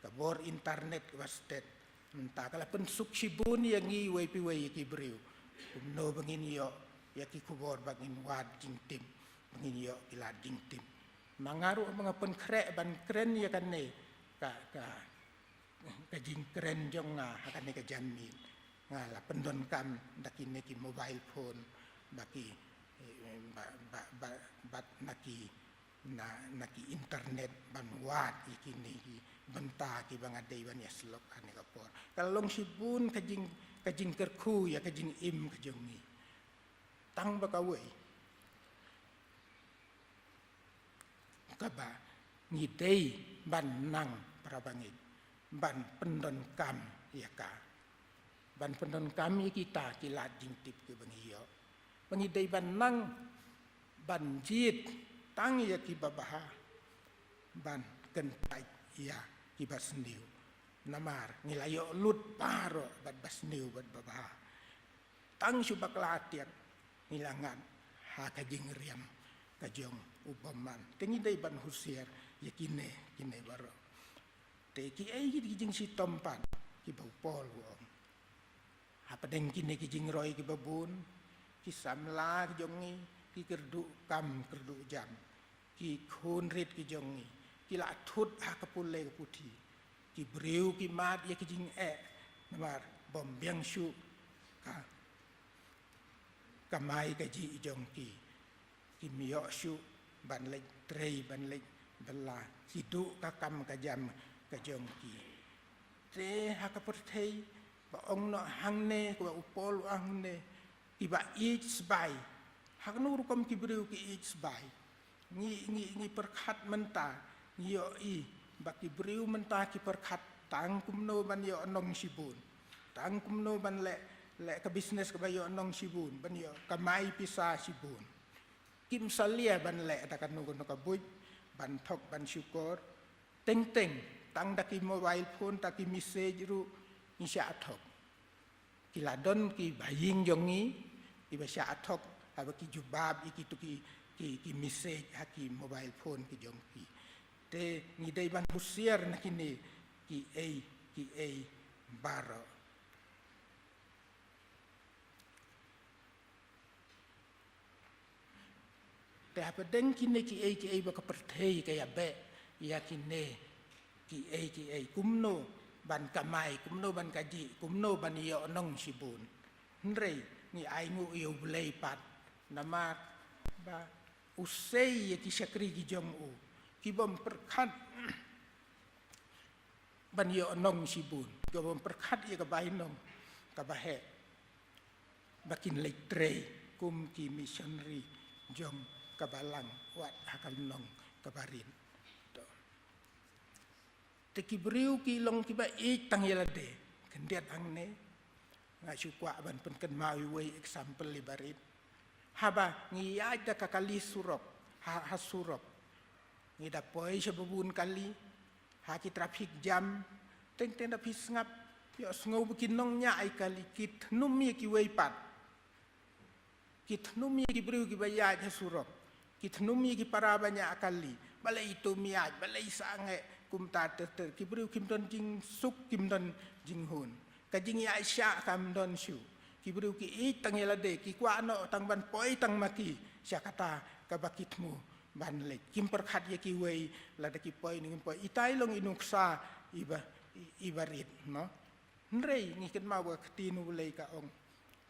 ka bor internet ki bastet menta kala pensuk sibun yang i wei pi wei ki briu no bangin yo ya ki kubor bangin wad jing tim bangin yo ki la jing tim mangaru mga pen krek ban kren ya kan ne ka jing kren jong nga kan ne ka jamin ngala pendon kam dakine ki mobile phone baki bat naki internet banwat ikini benta ki bangadai ban yaslok ane kapor kalong sibun kajing kerku ya kajing im kajongi tang bakawei kaba ngidei ban nang prabangit ban pendon kam ya ka ban pendon kami kita kilat jing tip ke bangiyo pangidai ban nang ban jit tang ya ki babaha ban kentai ya ki basniu namar nilayo lut paro bat basniu bat babaha tang subak latiak nilangan ha kajing riam kajong ubaman tengidai ban husier ya kine baro te ki ai ki jing si tompan ki baupol wong apa deng kine ki jing roi ki babun ki samla jongi ki kerdu kam kerdu jam ki khun rit ki jongi ki la thut ha kapule ka puthi ki breu ki mat ya ki jing namar bom biang shu ka kamai ka ji jong ki mio shu ban le trei ban le bela hidu ka kam ka jam ka jong ki te ha ka perthei ba ong no hang ne ko upol ang ne iba each by hak nur kom ki breu ki each by ni perkhat menta yo I ba ki breu menta ki perkhat tang kumno ban yo nong sibun tang kumno ban le ka business ka ba yo nong sibun ban yo kamai pisa sibun kim salia ban le ta kan no ka buj ban thok ban syukur teng tang da ki mobile phone ta ki message ru ni sya thok kiladon ki baying jongi ki ba sya thok aba ki jubab iki tu ki message ha ki mobile phone ki jong ki te ni dai ban husier na kini ki a baro te apa deng kine ki ai ba ka perthei ka ya be ya kine ki ai kumno ban kamai kumno ban kaji kumno ban yo nong sibun nrei ni ai ngu yo blei pat nama ba usei ya ki syakri ki jong u ki bom perkhat ban yo nong sibun ki bom perkhat ya ka bai nong ka ba he bakin leitrei kum ki missionary jong kabalang wat hakal nong kabarin to te ki briu ki long ki ba ik tang yelade kendiat ang ne nga syukwa ban pen ken mawi wei example li barit haba ngi ada kakali surok ha surok ngi da poi sebubun kali ha ki traffic jam teng teng da pis ngap yo sngo bukin nong nya ai kali kit numi ki wei pat kit numi ki briu ki baya ha surok kit numi ki para banyak kali balai itu miaj balai sange kum ta ter ki briu kim don jing suk kim don jing hun ka jing ya sya kam don shu ki briu ki I tang yelade ki kwa no tang ban poi tang maki sya kata ka bakitmu ban le kim perkhat ye ki wei la de ki poi ning poi itai long inuksa ibarit no nrei ni ken ma wa ktinu le ka ong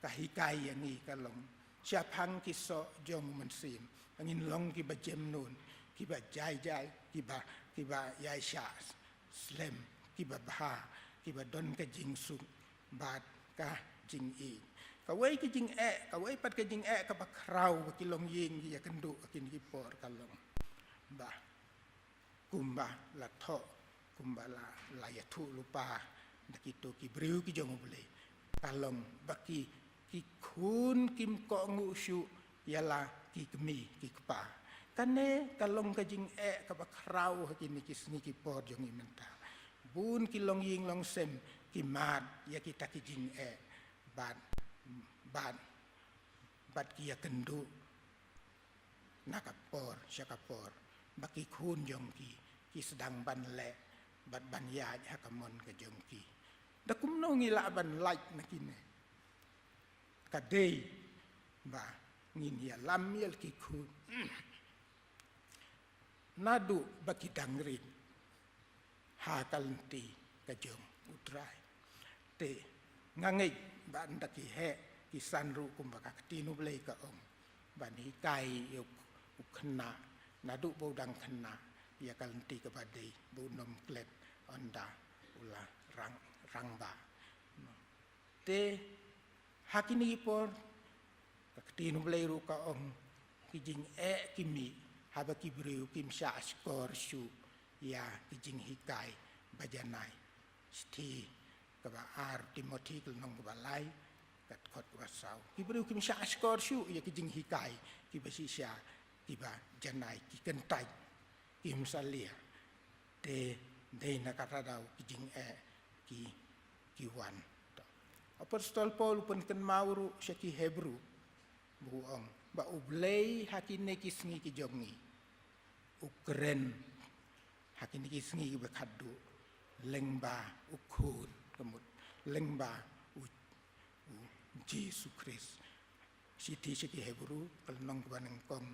ka hikai yang ni ka long sya phang ki so jong man sim angin long ki ba jem nun ki ba jai ki ba yai sha slem ki ba bha ki ba don ka jing su bat ka jing I ka wei ki jing ka wei pat ka jing ka ba krau ki long ying ki ya kendu kin ki por ka long ba kumba la tho kumba la ya thu lupa dakito ki briu ki jong bule kalong baki ki khun kim ko ngu shu yala ki kmi ki kpa kane kalong ka jing ka ba krau hakini ki sni ki por jong imenta bun ki long ying long sem ki mat ya ki ta ki jing bat ki ya kendu nakapor syakapor baki khun jong ki sedang ban le bat ban ya hakamon ka jong ki da kumno ngila ban like nakine kadei ba ngin ya lam yel ki khun nadu baki dangrin hakalti ka jong utrai te ngangai ban da ki he ki sanru kum ba ka tinu blei ka ong ban hi kai yo ukhna nadu bodang khna ya kalti ka badei bunom klet onda ula rang ba te hakini por ka tinu blei ru ka ong ki jing kimi haba ki briu kim sha skor shu ya ki jing hikai bajanai sti ka ba ar timothy kul nong ba lai kat khot wa sau ki briu kim sha skor shu ya ki jing hikai ki ba si sha ki ba janai ki kentai kim salia te dei na kata dau ki jing ki wan apostol paul pun ken mauru sha ki hebru buong ba ublei hakine ki sngi ki jongi ukren hakine ki sngi ki bakadu lengba ukhun kemut lengba u Jesu Christ siti ki hebru kalnong kabaneng kong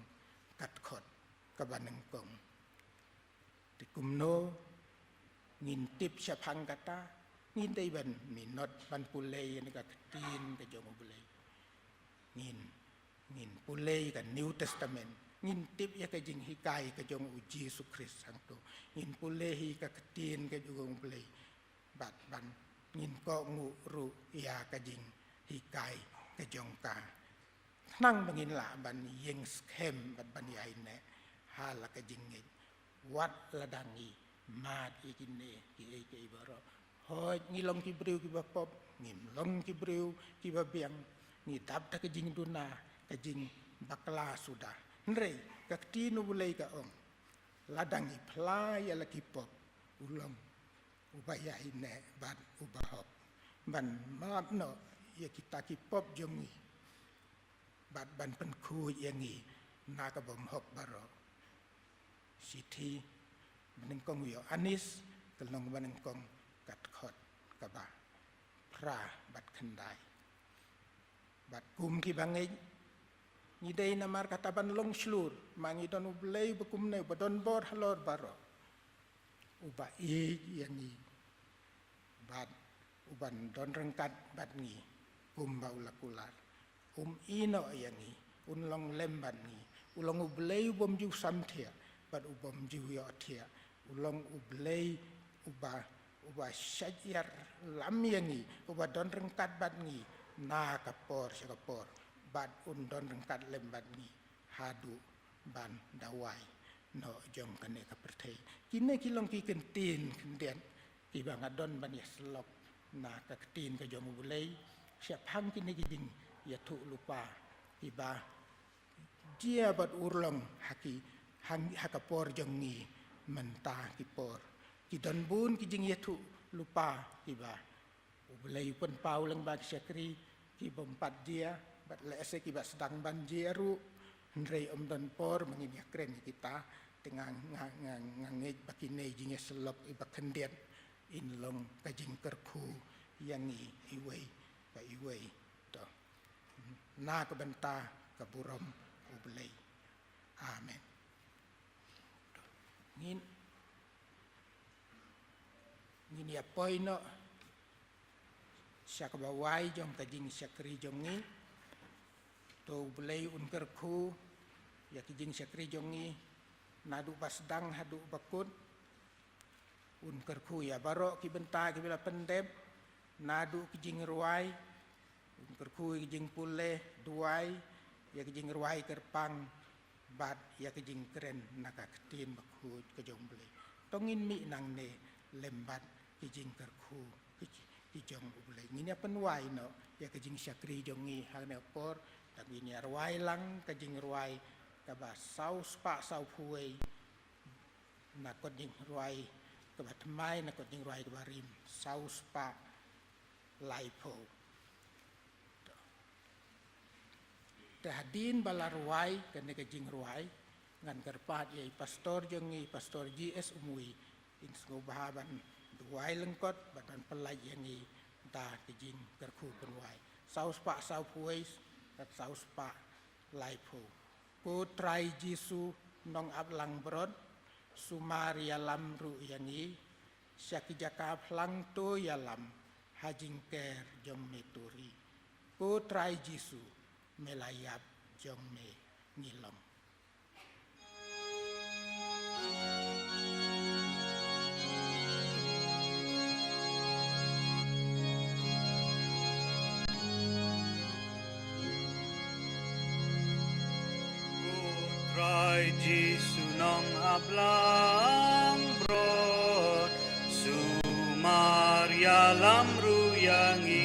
katkhot kabaneng kong tikumno ngintip sya phang kata ngintay ban minot ban pulay ni ka tin ka jong pulay ngin pulay ka New Testament ngin tip ya ka jing hikai ka jong u Jesus Christ sangto ngin pulay hi ka tin ka jong pulay bat ban ngin ko ngu ru ya ka jing hikai ka jong ka nang bangin la ban yeng schem bat ban yai ne hala ka jing ngi wat ladangi mat ikine ki baro hoi ngilong ki briu ki ba pop ngim long ki briu ki ba biang ni tap ta ka jing duna ka jing bakla sudah nrei ka tinu bulai ka ong ladangi pla ya la ki pop ulong ubaya ine ban ubahop ban map no ya kita ki pop jongi bat ban pen khu yangi na ka bom hop baro siti beneng kong yo anis kelong beneng kong kat khot ka ba pra bat khandai bat kum ki bangai ngidei namar kataban long slur mangi don ublei bekumne badon bor halor baro uba yani bad uban don rengkat bad ngi kumba ulakular ino yani unlong lemban ngi ulong ublei ubom ju samthia bad ubom ju yo thia ulong ublei uba syajar lam yangi uba don rengkat bad ngi na kapor syakapor bad don rengkat lemban ngi hadu ban dawai no jong kane kapertei kine kilong ki kentin kendian ki bang adon ban ya selok na ka ketin ka jong ulei siap hang kini giding ya tu lupa iba dia bad urlong haki hang hakapor jong ngi mentah ki por ki don bun ki jing ya tu lupa iba ulei pun pau lang bag syakri ki bompat dia bat lese ki bat sedang banjiru ndrei don por mengin ya kren kita tengah ngangit bakine jinge selop iba kendian in long kajing kerku yang iwei ka iwei to na ka benta ka burom ublei amen ngin ya poino syak bawai jong kajing syakri jong ni to ublei un kerku ya kajing syakri jong ni nadu basdang hadu bakun un kerku ya baro ki benta ki bila pendem nadu ki jing ruai un kerku ki jing pule duai ya ki jing ruai kerpang bat ya ki jing keren naka ketin bakut ke jong bele tongin mi nang ne lembat ki jing kerku ki jong bele ngin ya penwai no ya ki jing syakri jong ni hang ne por tak ini ruai lang ke jing ruai kaba saus pa sau puai na ko ding ruai kaba tmai na ko ding ruai kaba rim saus pa laipo tahdin bala ruai kene ke jing ruai ngan kerpat ye pastor jengi pastor GS umui in ngo bahaban duai lengkot badan pelai yangi da ke jing kerku penwai saus pa sau puai saus pa laipo Putrai Jisu nong ablang brod sumar yalam ru yangi syakijaka plang to yalam hajing ker jong meturi Putrai Jisu melayap jong me ngilong Putrai Jisu nong ablang brod sumar yalam ruyangin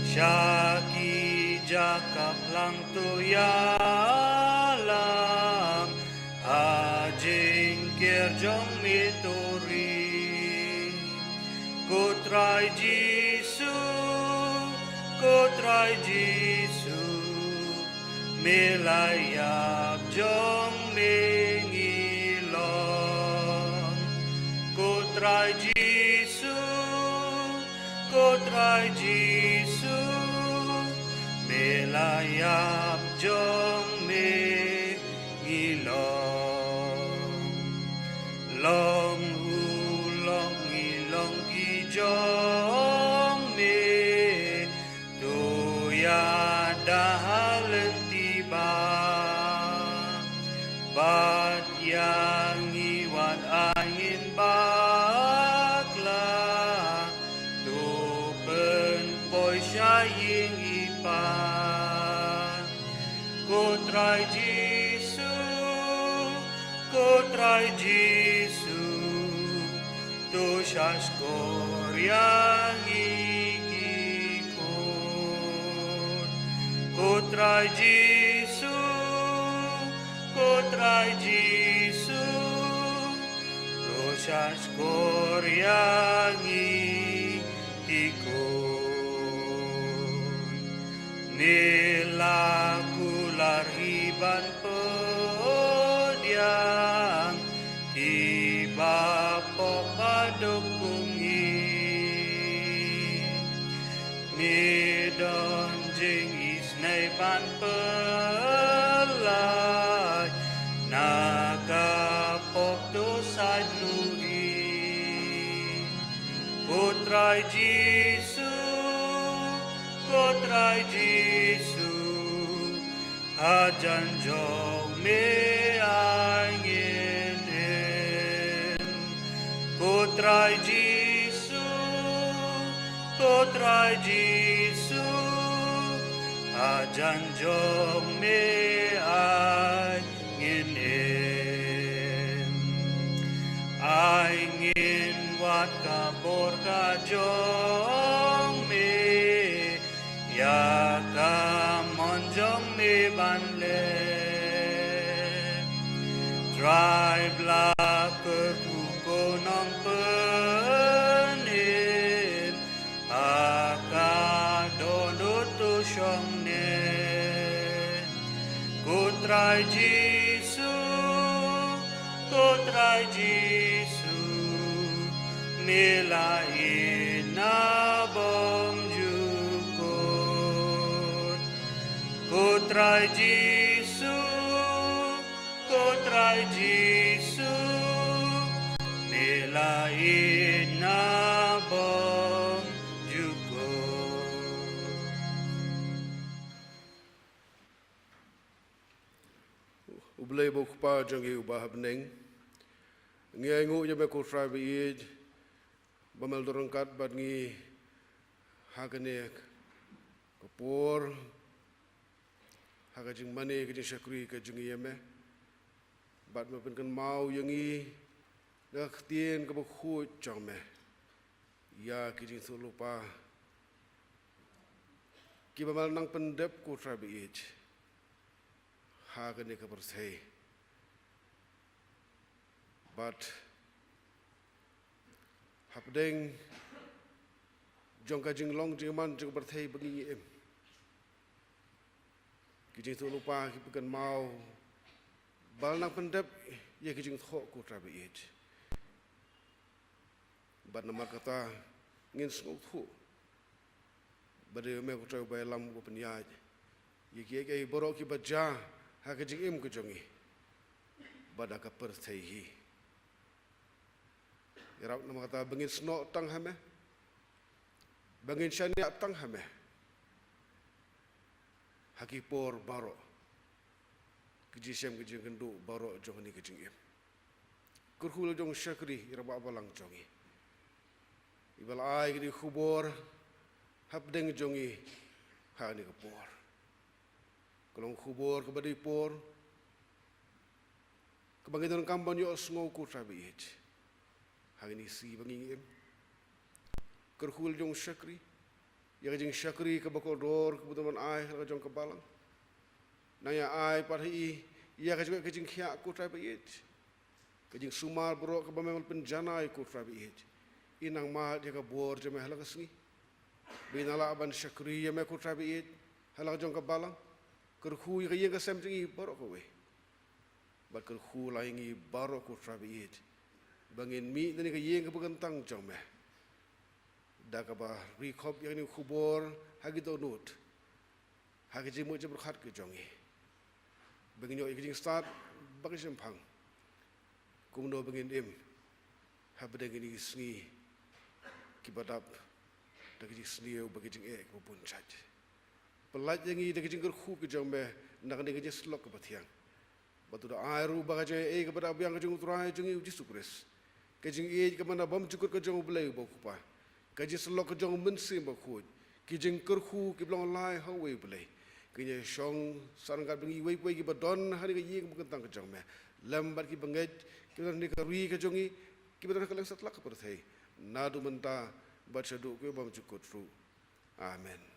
syaki jakap lang tu yalam hajing kerjong mituri Putrai Jisu Putrai Jisu melayap jong mengilong Putrai Jisu Putrai Jisu melayap jong mengilong long ulong ilong ki jong me doya dahalen bat yang iwan angin bakla tupen poi syaying ipan Putrai Jisu Putrai Jisu tu syaskor yang ikikut Putrai Jisu Putrai Jisu dosas koryangi ikon nilakular hiban podiang ibapo padukungi midon jing isnay pan pelai nakapok dosai lui Putrai Jesu Putrai Jesu Ajan jong me angin Putrai Jesu Putrai Jesu Ajan jong me angin wat kabor ka jong me ya ka mon jong me ban le drive la per ku ko nong penin aka dono tu shong ne Kutrai Jesu Kutrai Jesu Milai na bom jukut Kutrai Jesu Kutrai Jesu Milai na bom jukut Ublay bo kupa jangi ubah beneng ngi ngu je me ko trabi bamal dorangkat bad ngi hagane kapor hagajing mane ke syakri ke jungi yeme bad me pen kan mau yangi dak tien ke khu chang me ya ki jing so lupa ki bamal nang pendep ko trabi hagane ke bersei but hapdeng jongka jing long jing man jing berthei bengi em kijing tu lupa ki pekan mau bal nang pendep ye kijing tho ku trabi it but namar kata ngin smok thu bade me ku trai bai lam ku penyaj ye ki borok ki baja ha kijing em ku jongi bada ka perthei hi Irap nama kata bangin sno tang hame, bangin shani tang hame, hakipor baro, kijisem kijing kendu baro jong ni kijing em, kurhul jong syakri iraba balang jongi, ibal ai kini khubor, habdeng jongi hani kapor, kalau khubor kebadi por, kebangitan kampan yo sngo ku trabi it. Hari ini si bangi em kerhul jong syakri ya jeng syakri ke bakol dor kebutuhan ai ke jong kebalang naya ai parhi ya ke juga ke jeng khia ku trai bait ke jeng sumar bro ke bamel penjana ku trai bait inang ma dia ke bor je meh la kesni binala ban syakri ya me ku trai bait hala jong kebalang kerhu ya ke sem jeng boro ko we ba kerhu la ngi baro ku trai bait bangin mi nani ka yeng ka pagantang jong me da ka ba recop yang ni khubor hagi to not hagi jimu je berkhat ke jongi bangin yo ikjing start bagi sempang kumno bangin em habde gini sngi kibadap da ki snio bagi jing ek pun chat pelaj yangi da ki jing khu ke jong me nak ni ke slok ke bathiang batu da airu bagaje e ke pada biang ke jing utrai jing uji sukres Kajing ej ke mana bom cukur kajong belai bokupa. Kajing selok kajong mensi bakut. Kajing kerhu ke belong lai hawe belai. Kanya shong sarangkat bengi wei ki badon hari ke yeng bukan kajong me. Lambat ki bengej kita ni karui kajongi kita nak kelang setlak perthai. Nadu menta baca doa ke bom cukur tru. Amen.